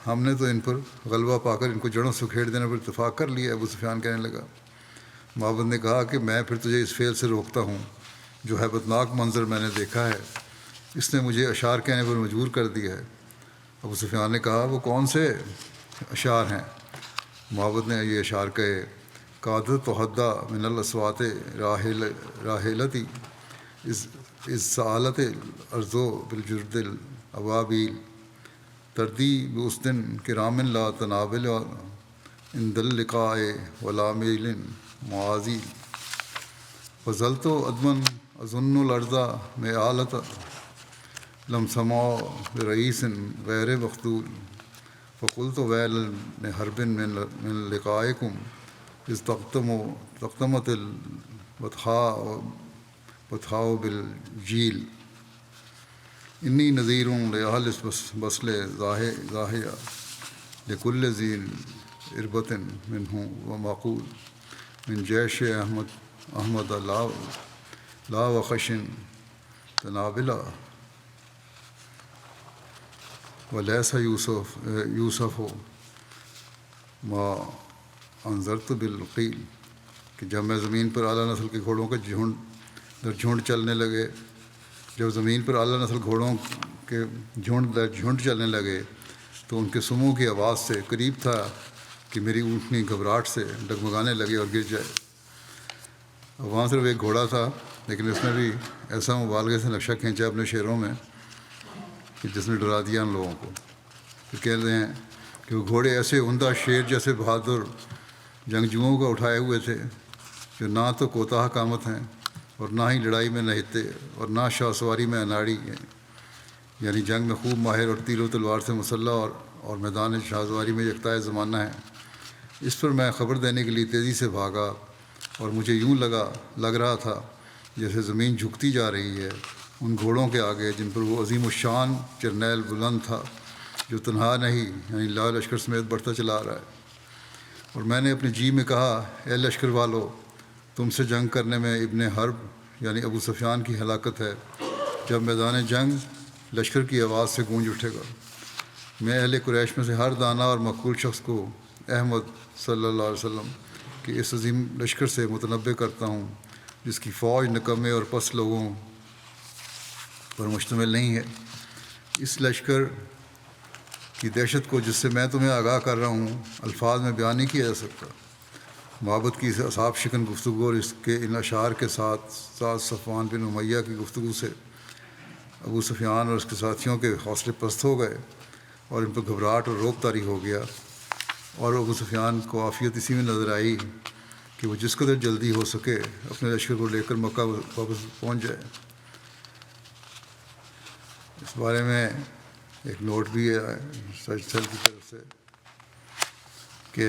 ہم نے تو ان پر غلبہ پا کر ان کو جڑوں سے کھیڑ دینے پر اتفاق کر لیا۔ ابو سفیان کہنے لگا۔ معبد نے کہا کہ میں پھر تجھے اس فعل سے روکتا ہوں جو ہیبتناک منظر میں نے دیکھا ہے، اس نے مجھے اشعار کہنے پر مجبور کر دیا ہے۔ ابو سفیان نے کہا، وہ کون سے اشعار ہیں؟ معبد نے یہ اشعار کہے، قادت و حدہ من الاصوات راحلتی از سعالت الارض بالجرد الابابیل تردی باسدن کرام لا تنابل عند اللقاء ولا میل معاذی فضلت ادمن اظن الارض معالۃ لم سمع برئیس غیر مقتول فقلت ویل لحرب من لقائکم اذ تقتمت البطحاء بالجیل انی نذیر لأہل بسل ظاہیہ لکل ذی اربۃ منہ ومعقول من جیش احمد لا وخش تنابلا ولیس یوسف ما انذرت بالقیل کہ جب میں زمین پر اعلیٰ نسل کے گھوڑوں کا جھنڈ در جھنڈ چلنے لگے، جب زمین پر اعلیٰ نسل گھوڑوں کے جھنڈ در جھنڈ چلنے لگے تو ان کے سموں کی آواز سے قریب تھا کہ میری اونٹنی گھبراہٹ سے ڈگمگانے لگے اور گر جائے۔ اب وہاں صرف ایک گھوڑا تھا، لیکن اس نے بھی ایسا مبالغے سے نقشہ کھینچا اپنے شعروں میں کہ جس نے ڈرا دیا ان لوگوں کو۔ پھر کہہ رہے ہیں کہ وہ گھوڑے ایسے عمدہ شیر جیسے بہادر جنگجوؤں کو اٹھائے ہوئے تھے جو نہ تو کوتاہ قامت ہیں اور نہ ہی لڑائی میں نہتے اور نہ شاہ سواری میں اناڑی ہیں، یعنی جنگ میں خوب ماہر اور تیر و تلوار سے مسلح اور میدان شاہ سواری میں یکتائے زمانہ ہیں۔ اس پر میں خبر دینے کے لیے تیزی سے بھاگا اور مجھے یوں لگ رہا تھا جیسے زمین جھکتی جا رہی ہے ان گھوڑوں کے آگے جن پر وہ عظیم الشان جرنیل بلند تھا جو تنہا نہیں یعنی لا لشکر سمیت بڑھتا چلا رہا ہے۔ اور میں نے اپنے جی میں کہا، اے لشکر والو، تم سے جنگ کرنے میں ابن حرب یعنی ابو سفیان کی ہلاکت ہے۔ جب میدان جنگ لشکر کی آواز سے گونج اٹھے گا، میں اہل قریش میں سے ہر دانا اور مقبول شخص کو احمد صلی اللہ علیہ وسلم کے اس عظیم لشکر سے متنبع کرتا ہوں جس کی فوج نکمے اور پس لوگوں پر مشتمل نہیں ہے۔ اس لشکر کی دہشت کو جس سے میں تمہیں آگاہ کر رہا ہوں الفاظ میں بیان نہیں کیا جا سکتا۔ معبد کی اصحاب شکن گفتگو اور اس کے ان اشعار کے ساتھ صفوان بن امیہ کی گفتگو سے ابو سفیان اور اس کے ساتھیوں کے حوصلے پست ہو گئے اور ان پر گھبراہٹ اور روب طاری ہو گیا، اور ابو سفیان کو عافیت اسی میں نظر آئی کہ وہ جس قدر جلدی ہو سکے اپنے لشکر کو لے کر مکہ واپس پہنچ جائے۔ اس بارے میں ایک نوٹ بھی ہے سچ سل کی طرف سے کہ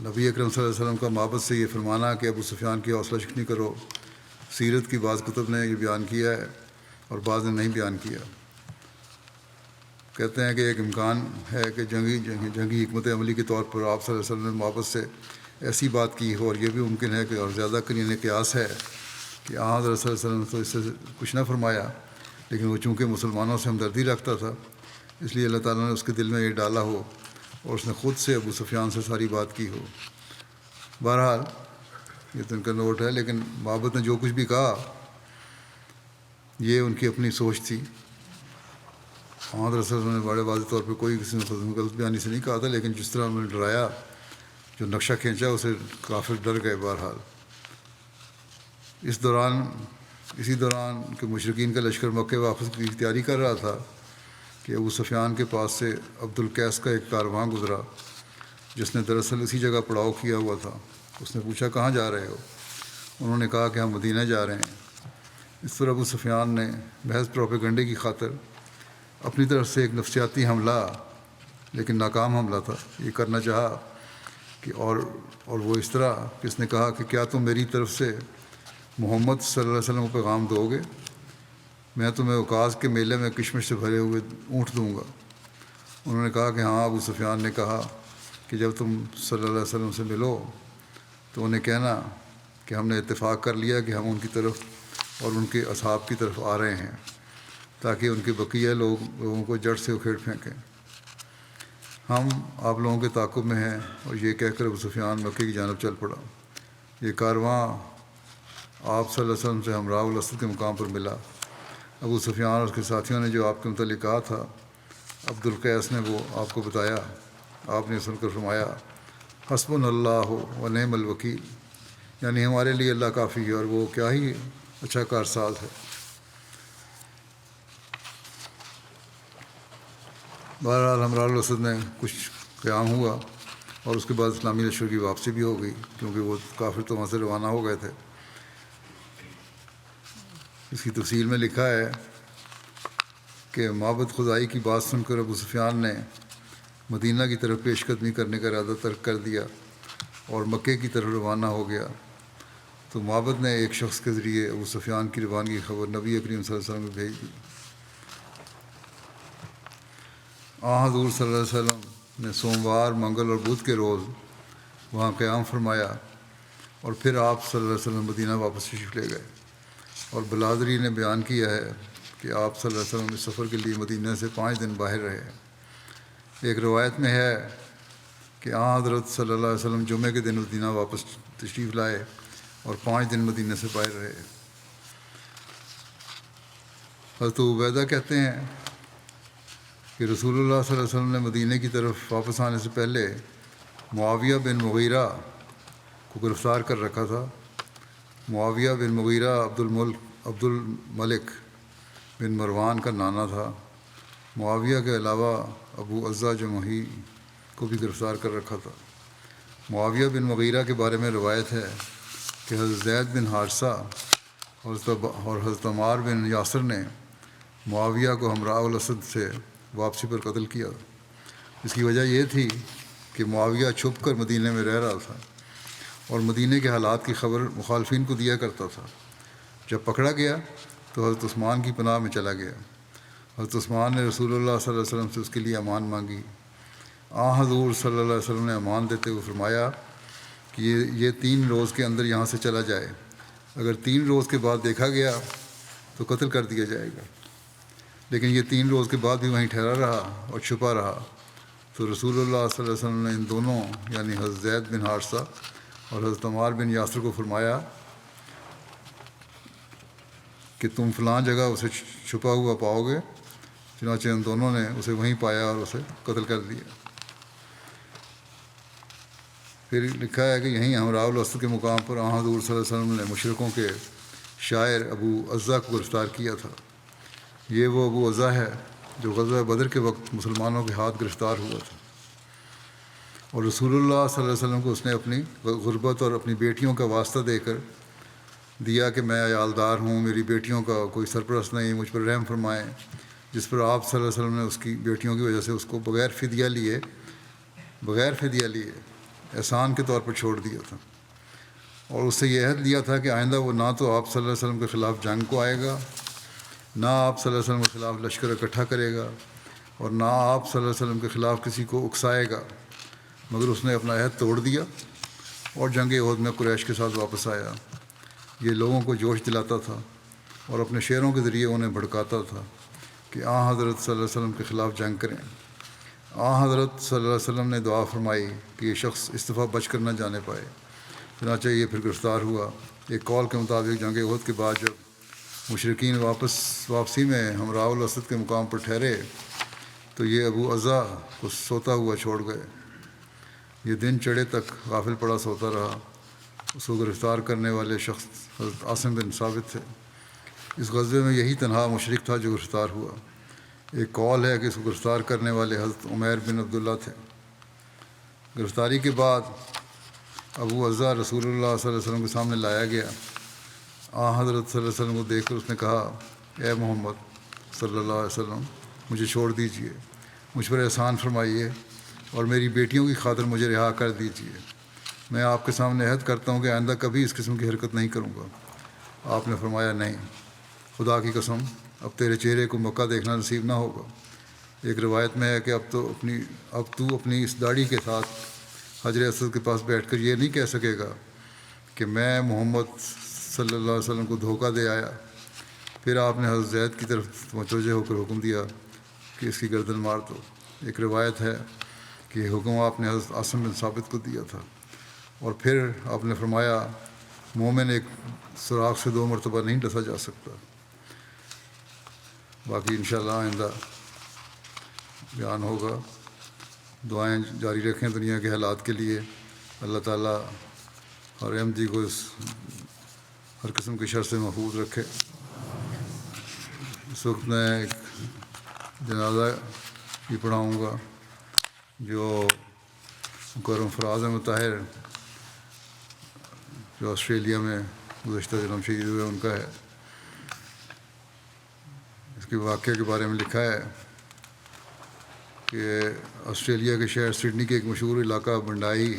نبی اکرم صلی اللہ علیہ وسلم کا معبد سے یہ فرمانا کہ ابو سفیان کی حوصلہ شکنی کرو، سیرت کی بعض کتب نے یہ بیان کیا ہے اور بعض نے نہیں بیان کیا۔ کہتے ہیں کہ ایک امکان ہے کہ جنگی حکمت عملی کے طور پر آپ صلی اللہ علیہ وسلم نے معبد سے ایسی بات کی ہو، اور یہ بھی ممکن ہے کہ اور زیادہ قرین قیاس ہے کہ حضرت صلی اللہ علیہ وسلم نے تو اس سے کچھ نہ فرمایا، لیکن وہ چونکہ مسلمانوں سے ہمدردی رکھتا تھا اس لیے اللہ تعالیٰ نے اس کے دل میں یہ ڈالا ہو اور اس نے خود سے ابو سفیان سے ساری بات کی ہو۔ بہرحال یہ تو ان کا نوٹ ہے، لیکن معبد نے جو کچھ بھی کہا یہ ان کی اپنی سوچ تھی۔ حضرت رسول اللہ نے بڑے واضح طور پہ کوئی کسی نے غلط بیانی سے نہیں کہا تھا، لیکن جس طرح انہوں نے ڈرایا، جو نقشہ کھینچا، اسے کافر ڈر گئے۔ بہرحال اسی دوران کہ مشرکین کا لشکر مکہ واپس کی تیاری کر رہا تھا کہ ابو سفیان کے پاس سے عبد القیس کا ایک کارواں گزرا جس نے دراصل اسی جگہ پڑاؤ کیا ہوا تھا۔ اس نے پوچھا، کہاں جا رہے ہو؟ انہوں نے کہا کہ ہم مدینہ جا رہے ہیں۔ اس پر ابو سفیان نے محض پروپیگنڈے کی خاطر اپنی طرف سے ایک نفسیاتی حملہ، لیکن ناکام حملہ تھا، یہ کرنا چاہا کہ اور وہ اس طرح کہ اس نے کہا کہ کیا تم میری طرف سے محمد صلی اللہ علیہ وسلم کو پیغام دو گے؟ میں تمہیں اوقاز کے میلے میں کشمش سے بھرے ہوئے اونٹ دوں گا۔ انہوں نے کہا کہ ہاں۔ ابو سفیان نے کہا کہ جب تم صلی اللہ علیہ وسلم سے ملو تو انہیں کہنا کہ ہم نے اتفاق کر لیا کہ ہم ان کی طرف اور ان کے اصحاب کی طرف آ رہے ہیں تاکہ ان کے بقیہ لوگوں کو جڑ سے اکھیڑ پھینکیں۔ ہم آپ لوگوں کے تعاقب میں ہیں۔ اور یہ کہہ کر ابو سفیان مکے کی جانب چل پڑا۔ یہ کارواں آپ صلی اللہ علیہ وسلم سے ہمراہ الاسد کے مقام پر ملا۔ ابو سفیان اور اس کے ساتھیوں نے جو آپ کے متعلق کہا تھا عبد القیس نے وہ آپ کو بتایا۔ آپ نے سن کر فرمایا، حسبنا اللہ و نعم الوکیل، یعنی ہمارے لیے اللہ کافی ہے اور وہ کیا ہی اچھا کارساز ہے۔ بہرحال ہمراہ الاسد میں کچھ قیام ہوا اور اس کے بعد اسلامی لشکر کی واپسی بھی ہو گئی، کیونکہ وہ کافر تو وہاں سے روانہ ہو گئے تھے۔ اس کی تفصیل میں لکھا ہے کہ معبد خدائی کی بات سن کر ابو سفیان نے مدینہ کی طرف پیش قدمی کرنے کا ارادہ ترک کر دیا اور مکے کی طرف روانہ ہو گیا، تو معبد نے ایک شخص کے ذریعے ابو سفیان کی روانگی کی خبر نبی کریم صلی اللہ علیہ وسلم کو بھیج دی۔ حضور صلی اللہ علیہ وسلم نے سوموار، منگل اور بدھ کے روز وہاں قیام فرمایا اور پھر آپ صلی اللہ علیہ وسلم مدینہ واپس تشریف لے گئے، اور بلادری نے بیان کیا ہے کہ آپ صلی اللہ علیہ وسلم اس سفر کے لیے مدینہ سے 5 دن باہر رہے۔ ایک روایت میں ہے کہ حضرت صلی اللہ علیہ وسلم جمعے کے دن مدینہ واپس تشریف لائے اور 5 دن مدینہ سے باہر رہے۔ حضرت عبیدہ کہتے ہیں کہ رسول اللہ صلی اللہ علیہ وسلم نے مدینہ کی طرف واپس آنے سے پہلے معاویہ بن مغیرہ کو گرفتار کر رکھا تھا۔ معاویہ بن مغیرہ عبد الملک بن مروان کا نانا تھا۔ معاویہ کے علاوہ ابو عزہ جمحی کو بھی گرفتار کر رکھا تھا۔ معاویہ بن مغیرہ کے بارے میں روایت ہے کہ حضرت زید بن حارثہ اور حضرت عمار بن یاسر نے معاویہ کو ہمراہ الاسد سے واپسی پر قتل کیا۔ اس کی وجہ یہ تھی کہ معاویہ چھپ کر مدینہ میں رہ رہا تھا اور مدینہ کے حالات کی خبر مخالفین کو دیا کرتا تھا۔ جب پکڑا گیا تو حضرت عثمان کی پناہ میں چلا گیا۔ حضرت عثمان نے رسول اللہ صلی اللہ علیہ وسلم سے اس کے لیے امان مانگی۔ حضور صلی اللہ علیہ وسلم نے امان دیتے ہوئے فرمایا کہ یہ 3 روز کے اندر یہاں سے چلا جائے، اگر 3 روز کے بعد دیکھا گیا تو قتل کر دیا جائے گا۔ لیکن یہ 3 روز کے بعد بھی وہیں ٹھہرا رہا اور چھپا رہا، تو رسول اللہ صلی اللہ علیہ وسلم نے ان دونوں یعنی حضرت زید بن حارثہ اور حضرت عمار بن یاسر کو فرمایا کہ تم فلاں جگہ اسے چھپا ہوا پاؤ گے۔ چنانچہ ان دونوں نے اسے وہیں پایا اور اسے قتل کر دیا۔ پھر لکھا ہے کہ یہیں ہمراہ الاسد کے مقام پر حضور صلی اللہ علیہ وسلم نے مشرکوں کے شاعر ابو عزہ کو گرفتار کیا تھا۔ یہ وہ ابو عزہ ہے جو غزوہ بدر کے وقت مسلمانوں کے ہاتھ گرفتار ہوا تھا، اور رسول اللہ صلی اللہ علیہ وسلم کو اس نے اپنی غربت اور اپنی بیٹیوں کا واسطہ دے کر دیا کہ میں عیالدار ہوں، میری بیٹیوں کا کوئی سرپرست نہیں، مجھ پر رحم فرمائیں، جس پر آپ صلی اللہ علیہ وسلم نے اس کی بیٹیوں کی وجہ سے اس کو بغیر فدیہ لیے احسان کے طور پر چھوڑ دیا تھا، اور اس سے یہ عہد لیا تھا کہ آئندہ وہ نہ تو آپ صلی اللہ علیہ وسلم کے خلاف جنگ کو آئے گا، نہ آپ صلی اللہ علیہ وسلم کے خلاف لشکر اکٹھا کرے گا، اور نہ آپ صلی اللہ علیہ وسلم کے خلاف کسی کو اکسائے گا، مگر اس نے اپنا عہد توڑ دیا اور جنگ احد میں قریش کے ساتھ واپس آیا۔ یہ لوگوں کو جوش دلاتا تھا اور اپنے شعروں کے ذریعے انہیں بھڑکاتا تھا کہ حضرت صلی اللہ علیہ وسلم کے خلاف جنگ کریں۔ حضرت صلی اللہ علیہ وسلم نے دعا فرمائی کہ یہ شخص اس دفعہ بچ کر نہ جانے پائے، چنانچہ یہ پھر گرفتار ہوا۔ ایک قول کے مطابق جنگ احد کے بعد جب مشرکین واپسی میں ہمراہ الاسد کے مقام پر ٹھہرے تو یہ ابو عزہ کو سوتا ہوا چھوڑ گئے۔ یہ دن چڑھے تک غافل پڑا سوتا رہا۔ اس کو گرفتار کرنے والے شخص حضرت عاصم بن ثابت تھے۔ اس غزوے میں یہی تنہا مشرک تھا جو گرفتار ہوا۔ ایک قول ہے کہ اس کو گرفتار کرنے والے حضرت عمیر بن عبداللہ تھے۔ گرفتاری کے بعد ابو عزہ رسول اللہ صلی اللہ علیہ وسلم کے سامنے لایا گیا۔ حضرت صلی اللہ علیہ وسلم کو دیکھ کر اس نے کہا، اے محمد صلی اللہ علیہ وسلم، مجھے چھوڑ دیجئے، مجھ پر احسان فرمائیے اور میری بیٹیوں کی خاطر مجھے رہا کر دیجئے۔ میں آپ کے سامنے عہد کرتا ہوں کہ آئندہ کبھی اس قسم کی حرکت نہیں کروں گا۔ آپ نے فرمایا، نہیں، خدا کی قسم، اب تیرے چہرے کو مکہ دیکھنا نصیب نہ ہوگا۔ ایک روایت میں ہے کہ اب تو اپنی اس داڑھی کے ساتھ حجر اسود کے پاس بیٹھ کر یہ نہیں کہہ سکے گا کہ میں محمد صلی اللہ علیہ وسلم کو دھوکہ دے آیا۔ پھر آپ نے حضرت زید کی طرف متوجہ ہو کر حکم دیا کہ اس کی گردن مار دو۔ ایک روایت ہے کہ یہ حکم آپ نے حضرت عاصم بن ثابت کو دیا تھا، اور پھر آپ نے فرمایا، مومن ایک سوراخ سے 2 مرتبہ نہیں ڈسا جا سکتا۔ باقی انشاءاللہ آئندہ بیان ہوگا۔ دعائیں جاری رکھیں دنیا کے حالات کے لیے۔ اللہ تعالیٰ اور احمدی کو اس ہر قسم کی شر سے محفوظ رکھے۔ اس وقت میں ایک جنازہ بھی پڑھاؤں گا جو مکرم فراز احمد طاہر جو آسٹریلیا میں گزشتہ دنوں شہید ہوئے ان کا ہے۔ اس کے واقعے کے بارے میں لکھا ہے کہ آسٹریلیا کے شہر سڈنی کے ایک مشہور علاقہ بنڈائی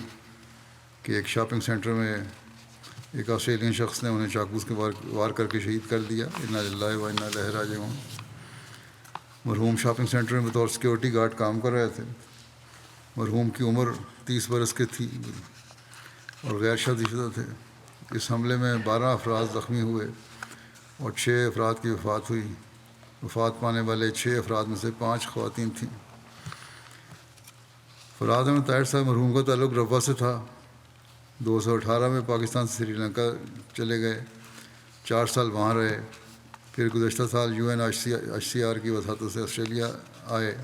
کے ایک شاپنگ سینٹر میں ایک آسٹریلین شخص نے انہیں چاقو کے وار کر کے شہید کر دیا۔ انا للہ و انا الیہ راجعون۔ مرحوم شاپنگ سینٹر میں بطور سیکورٹی گارڈ کام کر رہے تھے۔ مرحوم کی عمر 30 برس کی تھی اور غیر شادی شدہ تھے۔ اس حملے میں 12 افراد زخمی ہوئے اور 6 افراد کی وفات ہوئی۔ وفات پانے والے 6 افراد میں سے 5 خواتین تھیں۔ فراز احمد طاہر صاحب مرحوم کا تعلق روا سے تھا۔ 2018 میں پاکستان سے سری لنکا چلے گئے، 4 سال وہاں رہے، پھر گزشتہ سال UNHCR کی وساطت سے آسٹریلیا آئے۔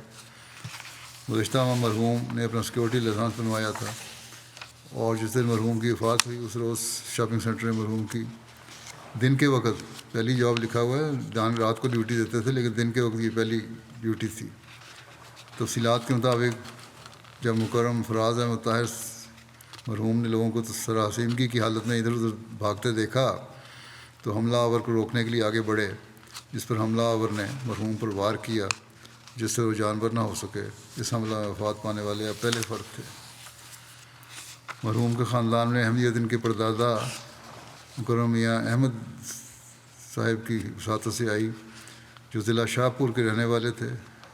گزشتہ ماہ مرحوم نے اپنا سیکورٹی لائسنس بنوایا تھا اور جس دن مرحوم کی وفات ہوئی اس روز شاپنگ سینٹر میں مرحوم کی دن کے وقت پہلی جاب لکھا ہوا ہے، رات کو ڈیوٹی دیتے تھے لیکن دن کے وقت یہ پہلی ڈیوٹی تھی۔ تفصیلات کے مطابق جب مکرم فراز احمد طاہر مرحوم نے لوگوں کو سراسیمگی کی حالت میں ادھر ادھر بھاگتے دیکھا تو حملہ آور کو روکنے کے لیے آگے بڑھے، جس پر حملہ آور نے مرحوم پر وار کیا جس سے وہ جانور نہ ہو سکے۔ اس حملہ میں وفات پانے والے اب پہلے فرد تھے۔ مرحوم کے خاندان میں اہمیت ان کے پردادا مکرم میاں احمد صاحب کی وساطت سے آئی جو ضلع شاہپور کے رہنے والے تھے۔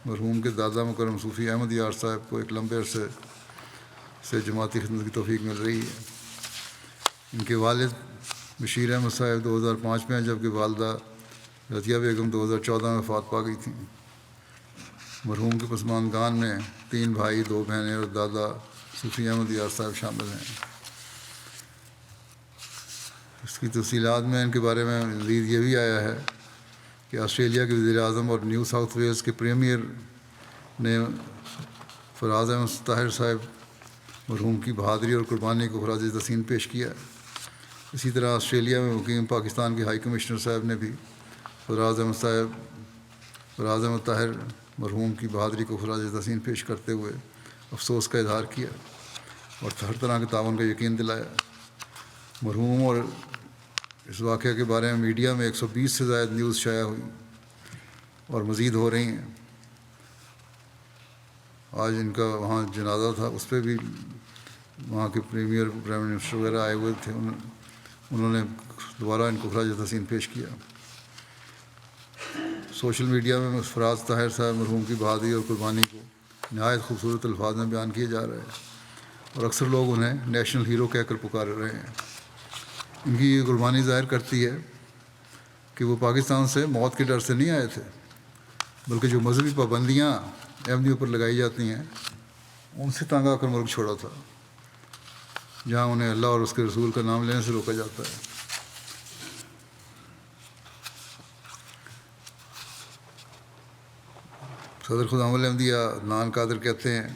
مرحوم کے دادا مکرم صوفی احمد یار صاحب کو ایک لمبے عرصے سے جماعتی خدمت کی توفیق مل رہی ہے۔ ان کے والد بشیر احمد صاحب 2005 میں ہیں جبکہ والدہ رضیہ بیگم 2014 میں وفات پا گئی تھیں۔ مرحوم کے پسماندگان میں 3 بھائی 2 بہنیں اور دادا صوفی احمد یار صاحب شامل ہیں۔ اس کی تفصیلات میں ان کے بارے میں مزید یہ بھی آیا ہے کہ آسٹریلیا کے وزیر اعظم اور نیو ساؤتھ ویلز کے پریمیئر نے فراز احمد طاہر صاحب مرحوم کی بہادری اور قربانی کو خراج تحسین پیش کیا۔ اسی طرح آسٹریلیا میں مقیم پاکستان کے ہائی کمشنر صاحب نے بھی فراز احمد طاہر مرحوم کی بہادری کو خراج تحسین پیش کرتے ہوئے افسوس کا اظہار کیا اور ہر طرح کے تعاون کا یقین دلایا۔ مرحوم اور اس واقعے کے بارے میں میڈیا میں 120 سے زائد نیوز شائع ہوئی اور مزید ہو رہی ہیں۔ آج ان کا وہاں جنازہ تھا، اس پہ بھی وہاں کے پریمیئر پرائم منسٹر وغیرہ آئے ہوئے تھے، انہوں نے دوبارہ ان کو خراج تحسین پیش کیا۔ سوشل میڈیا میں فراز طاہر صاحب مرحوم کی بہادری اور قربانی کو نہایت خوبصورت الفاظ میں بیان کیا جا رہا ہے اور اکثر لوگ انہیں نیشنل ہیرو کہہ کر پکار رہے ہیں۔ ان کی یہ قربانی ظاہر کرتی ہے کہ وہ پاکستان سے موت کے ڈر سے نہیں آئے تھے بلکہ جو مذہبی پابندیاں احمدیوں پر لگائی جاتی ہیں ان سے تنگ آ کر ملک چھوڑا تھا، جہاں انہیں اللہ اور اس کے رسول کا نام لینے سے روکا جاتا ہے۔ صدر خدام الاحمدیہ عدنان قادر کہتے ہیں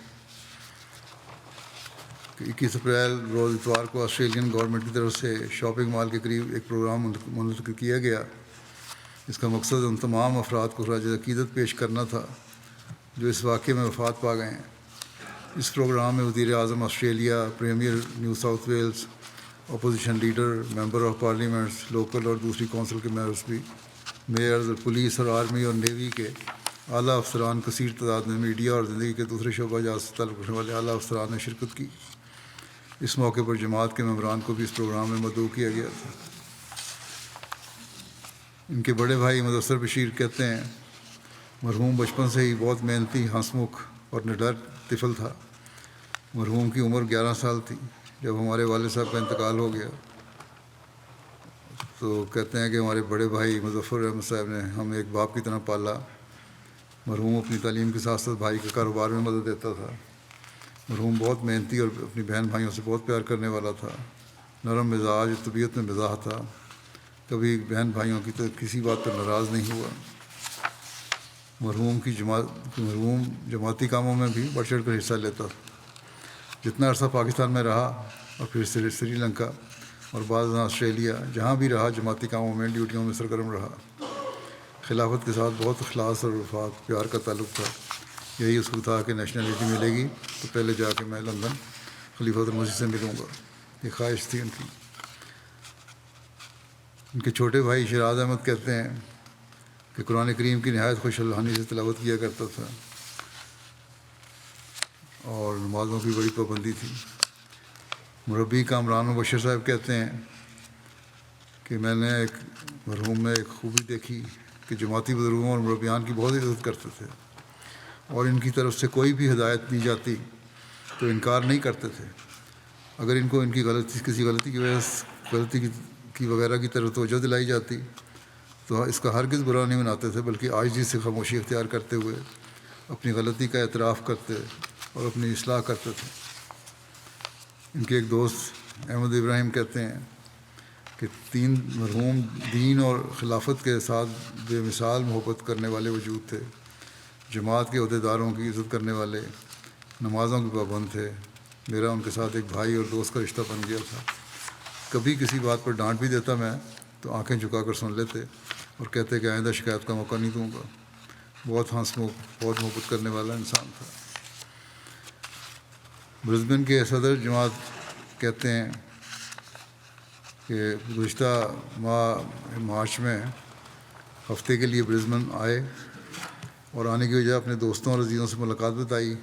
کہ 21 اپریل روز اتوار کو آسٹریلین گورنمنٹ کی طرف سے شاپنگ مال کے قریب ایک پروگرام منعقد کیا گیا۔ اس کا مقصد ان تمام افراد کو خراج عقیدت پیش کرنا تھا جو اس واقعے میں وفات پا گئے ہیں۔ اس پروگرام میں وزیر اعظم Australia, premier New South Wales, opposition leader, member of parliaments, local اور دوسری کونسل کے ممبرز بھی، میئرز اور پولیس اور آرمی اور نیوی کے اعلیٰ افسران، کثیر تعداد میں میڈیا اور زندگی کے دوسرے شعبہ جات سے تعلق رکھنے والے اعلیٰ افسران نے شرکت کی۔ اس موقع پر جماعت کے ممبران کو بھی اس پروگرام میں مدعو کیا گیا تھا۔ ان کے بڑے بھائی مدثر بشیر کہتے ہیں مرحوم بچپن سے ہی بہت محنتی، ہنسمکھ اور نڈر طفل تھا۔ مرحوم کی عمر 11 سال تھی جب ہمارے والد صاحب کا انتقال ہو گیا، تو کہتے ہیں کہ ہمارے بڑے بھائی مظفر احمد صاحب نے ہمیں ایک باپ کی طرح پالا۔ مرحوم اپنی تعلیم کے ساتھ ساتھ بھائی کے کاروبار میں مدد دیتا تھا۔ مرحوم بہت محنتی اور اپنی بہن بھائیوں سے بہت پیار کرنے والا تھا، نرم مزاج، طبیعت میں مزاح تھا، کبھی بہن بھائیوں کی کسی بات پر ناراض نہیں ہوا۔ مرحوم جماعتی کاموں میں بھی بڑھ چڑھ کر حصہ لیتا تھا۔ جتنا عرصہ پاکستان میں رہا اور پھر سری لنکا، اور بعض آسٹریلیا، جہاں بھی رہا جماعتی کاموں میں ڈیوٹیوں میں سرگرم رہا۔ خلافت کے ساتھ بہت اخلاص اور وفاق پیار کا تعلق تھا۔ یہی اس کو تھا کہ نیشنلٹی ملے گی تو پہلے جا کے میں لندن خلیفۃ المسیح سے ملوں گا، یہ خواہش تھی ان کی۔ ان کے چھوٹے بھائی شیراز احمد کہتے ہیں کہ قرآن کریم کی نہایت خوش الحانی سے تلاوت کیا کرتا تھا اور نمازوں کی بڑی پابندی تھی۔ مربی کامران مبشر صاحب کہتے ہیں کہ میں نے ایک مرحوم میں ایک خوبی دیکھی کہ جماعتی بزرگوں اور مربیان کی بہت عزت کرتے تھے اور ان کی طرف سے کوئی بھی ہدایت دی جاتی تو انکار نہیں کرتے تھے۔ اگر ان کو ان کی کسی غلطی کی وجہ سے کی وغیرہ کی طرف توجہ دلائی جاتی تو اس کا ہرگز برا نہیں مناتے تھے، بلکہ عاجزی سے خاموشی اختیار کرتے ہوئے اپنی غلطی کا اعتراف کرتے اور اپنی اصلاح کرتے تھے۔ ان کے ایک دوست احمد ابراہیم کہتے ہیں کہ 3 مرحوم دین اور خلافت کے ساتھ بے مثال محبت کرنے والے وجود تھے، جماعت کے عہدیداروں کی عزت کرنے والے، نمازوں کے پابند تھے۔ میرا ان کے ساتھ ایک بھائی اور دوست کا رشتہ بن گیا تھا۔ کبھی کسی بات پر ڈانٹ بھی دیتا میں تو آنکھیں جھکا کر سن لیتے اور کہتے کہ آئندہ شکایت کا موقع نہیں دوں گا۔ بہت بہت محبت کرنے والا انسان تھا۔ برسبن کے صدر جماعت کہتے ہیں کہ گزشتہ مارچ میں ہفتے کے لیے برسبن آئے اور آنے کی وجہ اپنے دوستوں اور عزیزوں سے ملاقات بتائی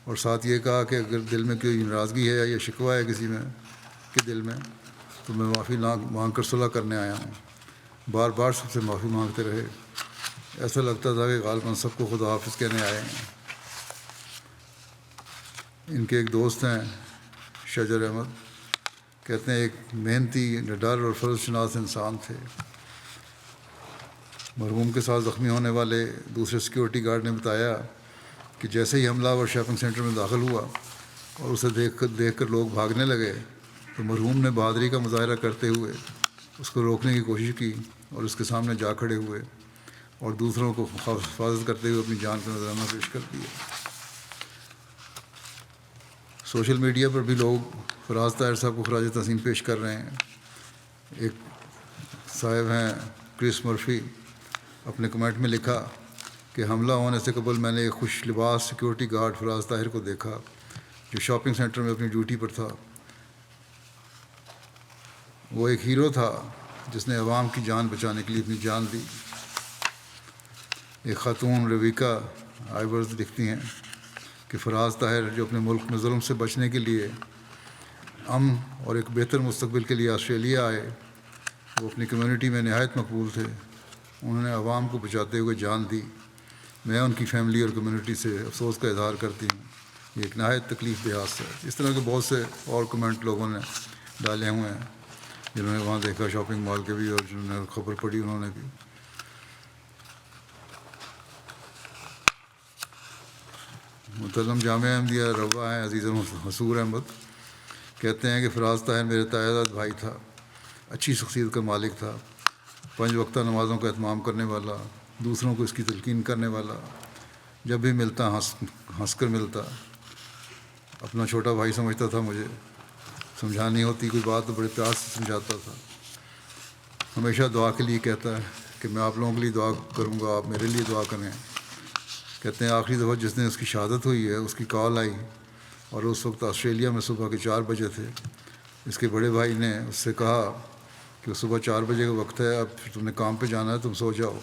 اور ساتھ یہ کہا کہ اگر دل میں کوئی ناراضگی ہے یا شکوہ ہے کسی میں کے دل میں تو میں معافی مانگ کر صلح کرنے آیا ہوں۔ بار بار سب سے معافی مانگتے رہے، ایسا لگتا تھا کہ غالباً سب کو خدا حافظ کہنے آئے ہیں۔ ان کے ایک دوست ہیں شجر احمد، کہتے ہیں ایک محنتی، نڈر اور فرض شناس انسان تھے۔ مرحوم کے ساتھ زخمی ہونے والے دوسرے سیکیورٹی گارڈ نے بتایا کہ جیسے ہی حملہ اور شاپنگ سینٹر میں داخل ہوا اور اسے دیکھ کر لوگ بھاگنے لگے تو مرحوم نے بہادری کا مظاہرہ کرتے ہوئے اس کو روکنے کی کوشش کی اور اس کے سامنے جا کھڑے ہوئے اور دوسروں کو حفاظت کرتے ہوئے اپنی جان کا نذرانہ پیش کر دیا۔ سوشل میڈیا پر بھی لوگ فراز طاہر صاحب کو خراج تحسین پیش کر رہے ہیں۔ ایک صاحب ہیں کرس مرفی، اپنے کمنٹ میں لکھا کہ حملہ ہونے سے قبل میں نے ایک خوش لباس سیکیورٹی گارڈ فراز طاہر کو دیکھا جو شاپنگ سینٹر میں اپنی ڈیوٹی پر تھا۔ وہ ایک ہیرو تھا جس نے عوام کی جان بچانے کے لیے اپنی جان دی۔ ایک خاتون رویکا آئیورز لکھتی ہیں کہ فراز طاہر جو اپنے ملک میں ظلم سے بچنے کے لیے امن اور ایک بہتر مستقبل کے لیے آسٹریلیا آئے، وہ اپنی کمیونٹی میں نہایت مقبول تھے۔ انہوں نے عوام کو بچاتے ہوئے جان دی۔ میں ان کی فیملی اور کمیونٹی سے افسوس کا اظہار کرتی ہوں۔ یہ ایک نہایت تکلیف دہ حادثہ ہے۔ اس طرح کے بہت سے اور کمنٹ لوگوں نے ڈالے ہوئے ہیں جنہوں نے وہاں دیکھا، شاپنگ مال کے بھی، اور جنہوں نے خبر پڑھی انہوں نے بھی۔ متعلم جامعہ احمدیہ روا ہیں عزیز حصور احمد، کہتے ہیں کہ فراز طاہر میرے تائیداد بھائی تھا، اچھی شخصیت کا مالک تھا، 5 وقتہ نمازوں کا اہتمام کرنے والا، دوسروں کو اس کی تلقین کرنے والا، جب بھی ملتا ہنس کر ملتا، اپنا چھوٹا بھائی سمجھتا تھا مجھے، سمجھانی ہوتی کوئی بات تو بڑے پیار سے سمجھاتا تھا، ہمیشہ دعا کے لیے کہتا ہے کہ میں آپ لوگوں کے لیے دعا کروں گا، آپ میرے لیے دعا کریں۔ کہتے ہیں آخری دفعہ جس دن اس کی شہادت ہوئی ہے اس کی کال آئی اور اس وقت آسٹریلیا میں صبح کے 4 بجے تھے۔ اس کے بڑے بھائی نے اس سے کہا کہ صبح 4 بجے کا وقت ہے، اب تم نے کام پہ جانا ہے، تم سو جاؤ۔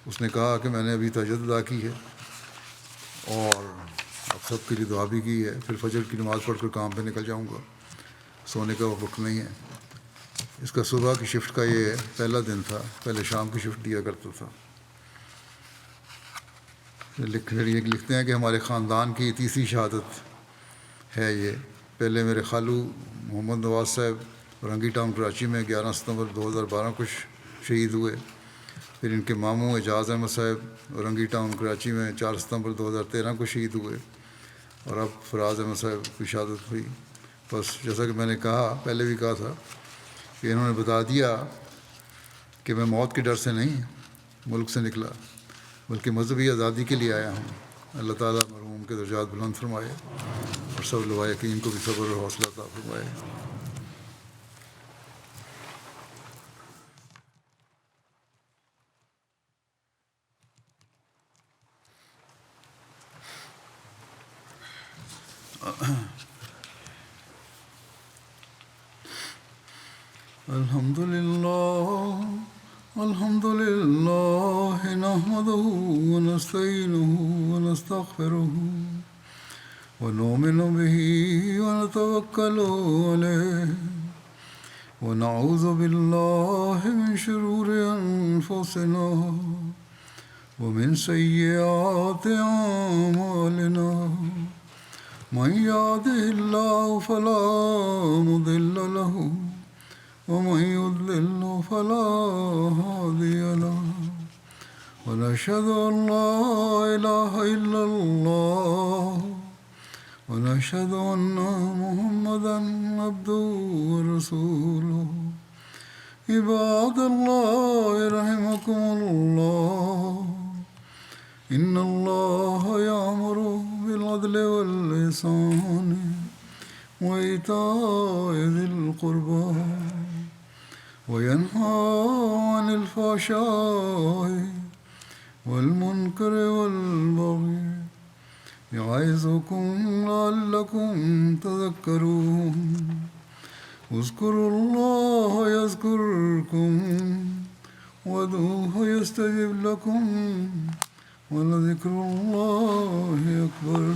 اس نے کہا کہ میں نے ابھی تہجد ادا کی ہے اور اب سب کے لیے دعا بھی کی ہے، پھر فجر کی نماز پڑھ کر کام پہ نکل جاؤں گا، سونے کا وقت نہیں ہے۔ اس کا صبح کی شفٹ کا یہ پہلا دن تھا، پہلے شام کی شفٹ دیا کرتا تھا۔ لکھتے ہیں کہ ہمارے خاندان کی تیسری شہادت ہے یہ۔ پہلے میرے خالو محمد نواز صاحب رنگی ٹاؤن کراچی میں 11 ستمبر 2012 کو شہید ہوئے۔ پھر ان کے ماموں اعجاز احمد صاحب رنگی ٹاؤن کراچی میں 4 ستمبر 2013 کو شہید ہوئے، اور اب فراز احمد صاحب کی شہادت ہوئی۔ بس جیسا کہ میں نے کہا، پہلے بھی کہا تھا کہ انہوں نے بتا دیا کہ میں موت کے ڈر سے نہیں ملک سے نکلا، بلکہ مذہبی آزادی کے لیے آیا ہوں۔ اللہ تعالیٰ مرحوم کے درجات بلند فرمائے اور سب لوائقین کو بھی صبر اور حوصلہ عطا فرمائے۔ الحمد لله نحمده ونستعينه ونستغفره ونؤمن به ونتوكل عليه ونعوذ بالله من شرور أنفسنا ومن سيئات أعمالنا من يهده الله فلا مضل له ومن يضلل فلا هادي له ونشهد أن لا إله إلا الله ونشهد أن محمدا عبده ورسوله عباد الله رحمكم الله إن الله يأمر بالعدل والإحسان وإيتاء ذي القربى وينهى عن الفحشاء والمنكر والبغي يعظكم لعلكم تذكرون اذكروا الله يذكركم وادعوه يستجب لكم ولذكر الله أكبر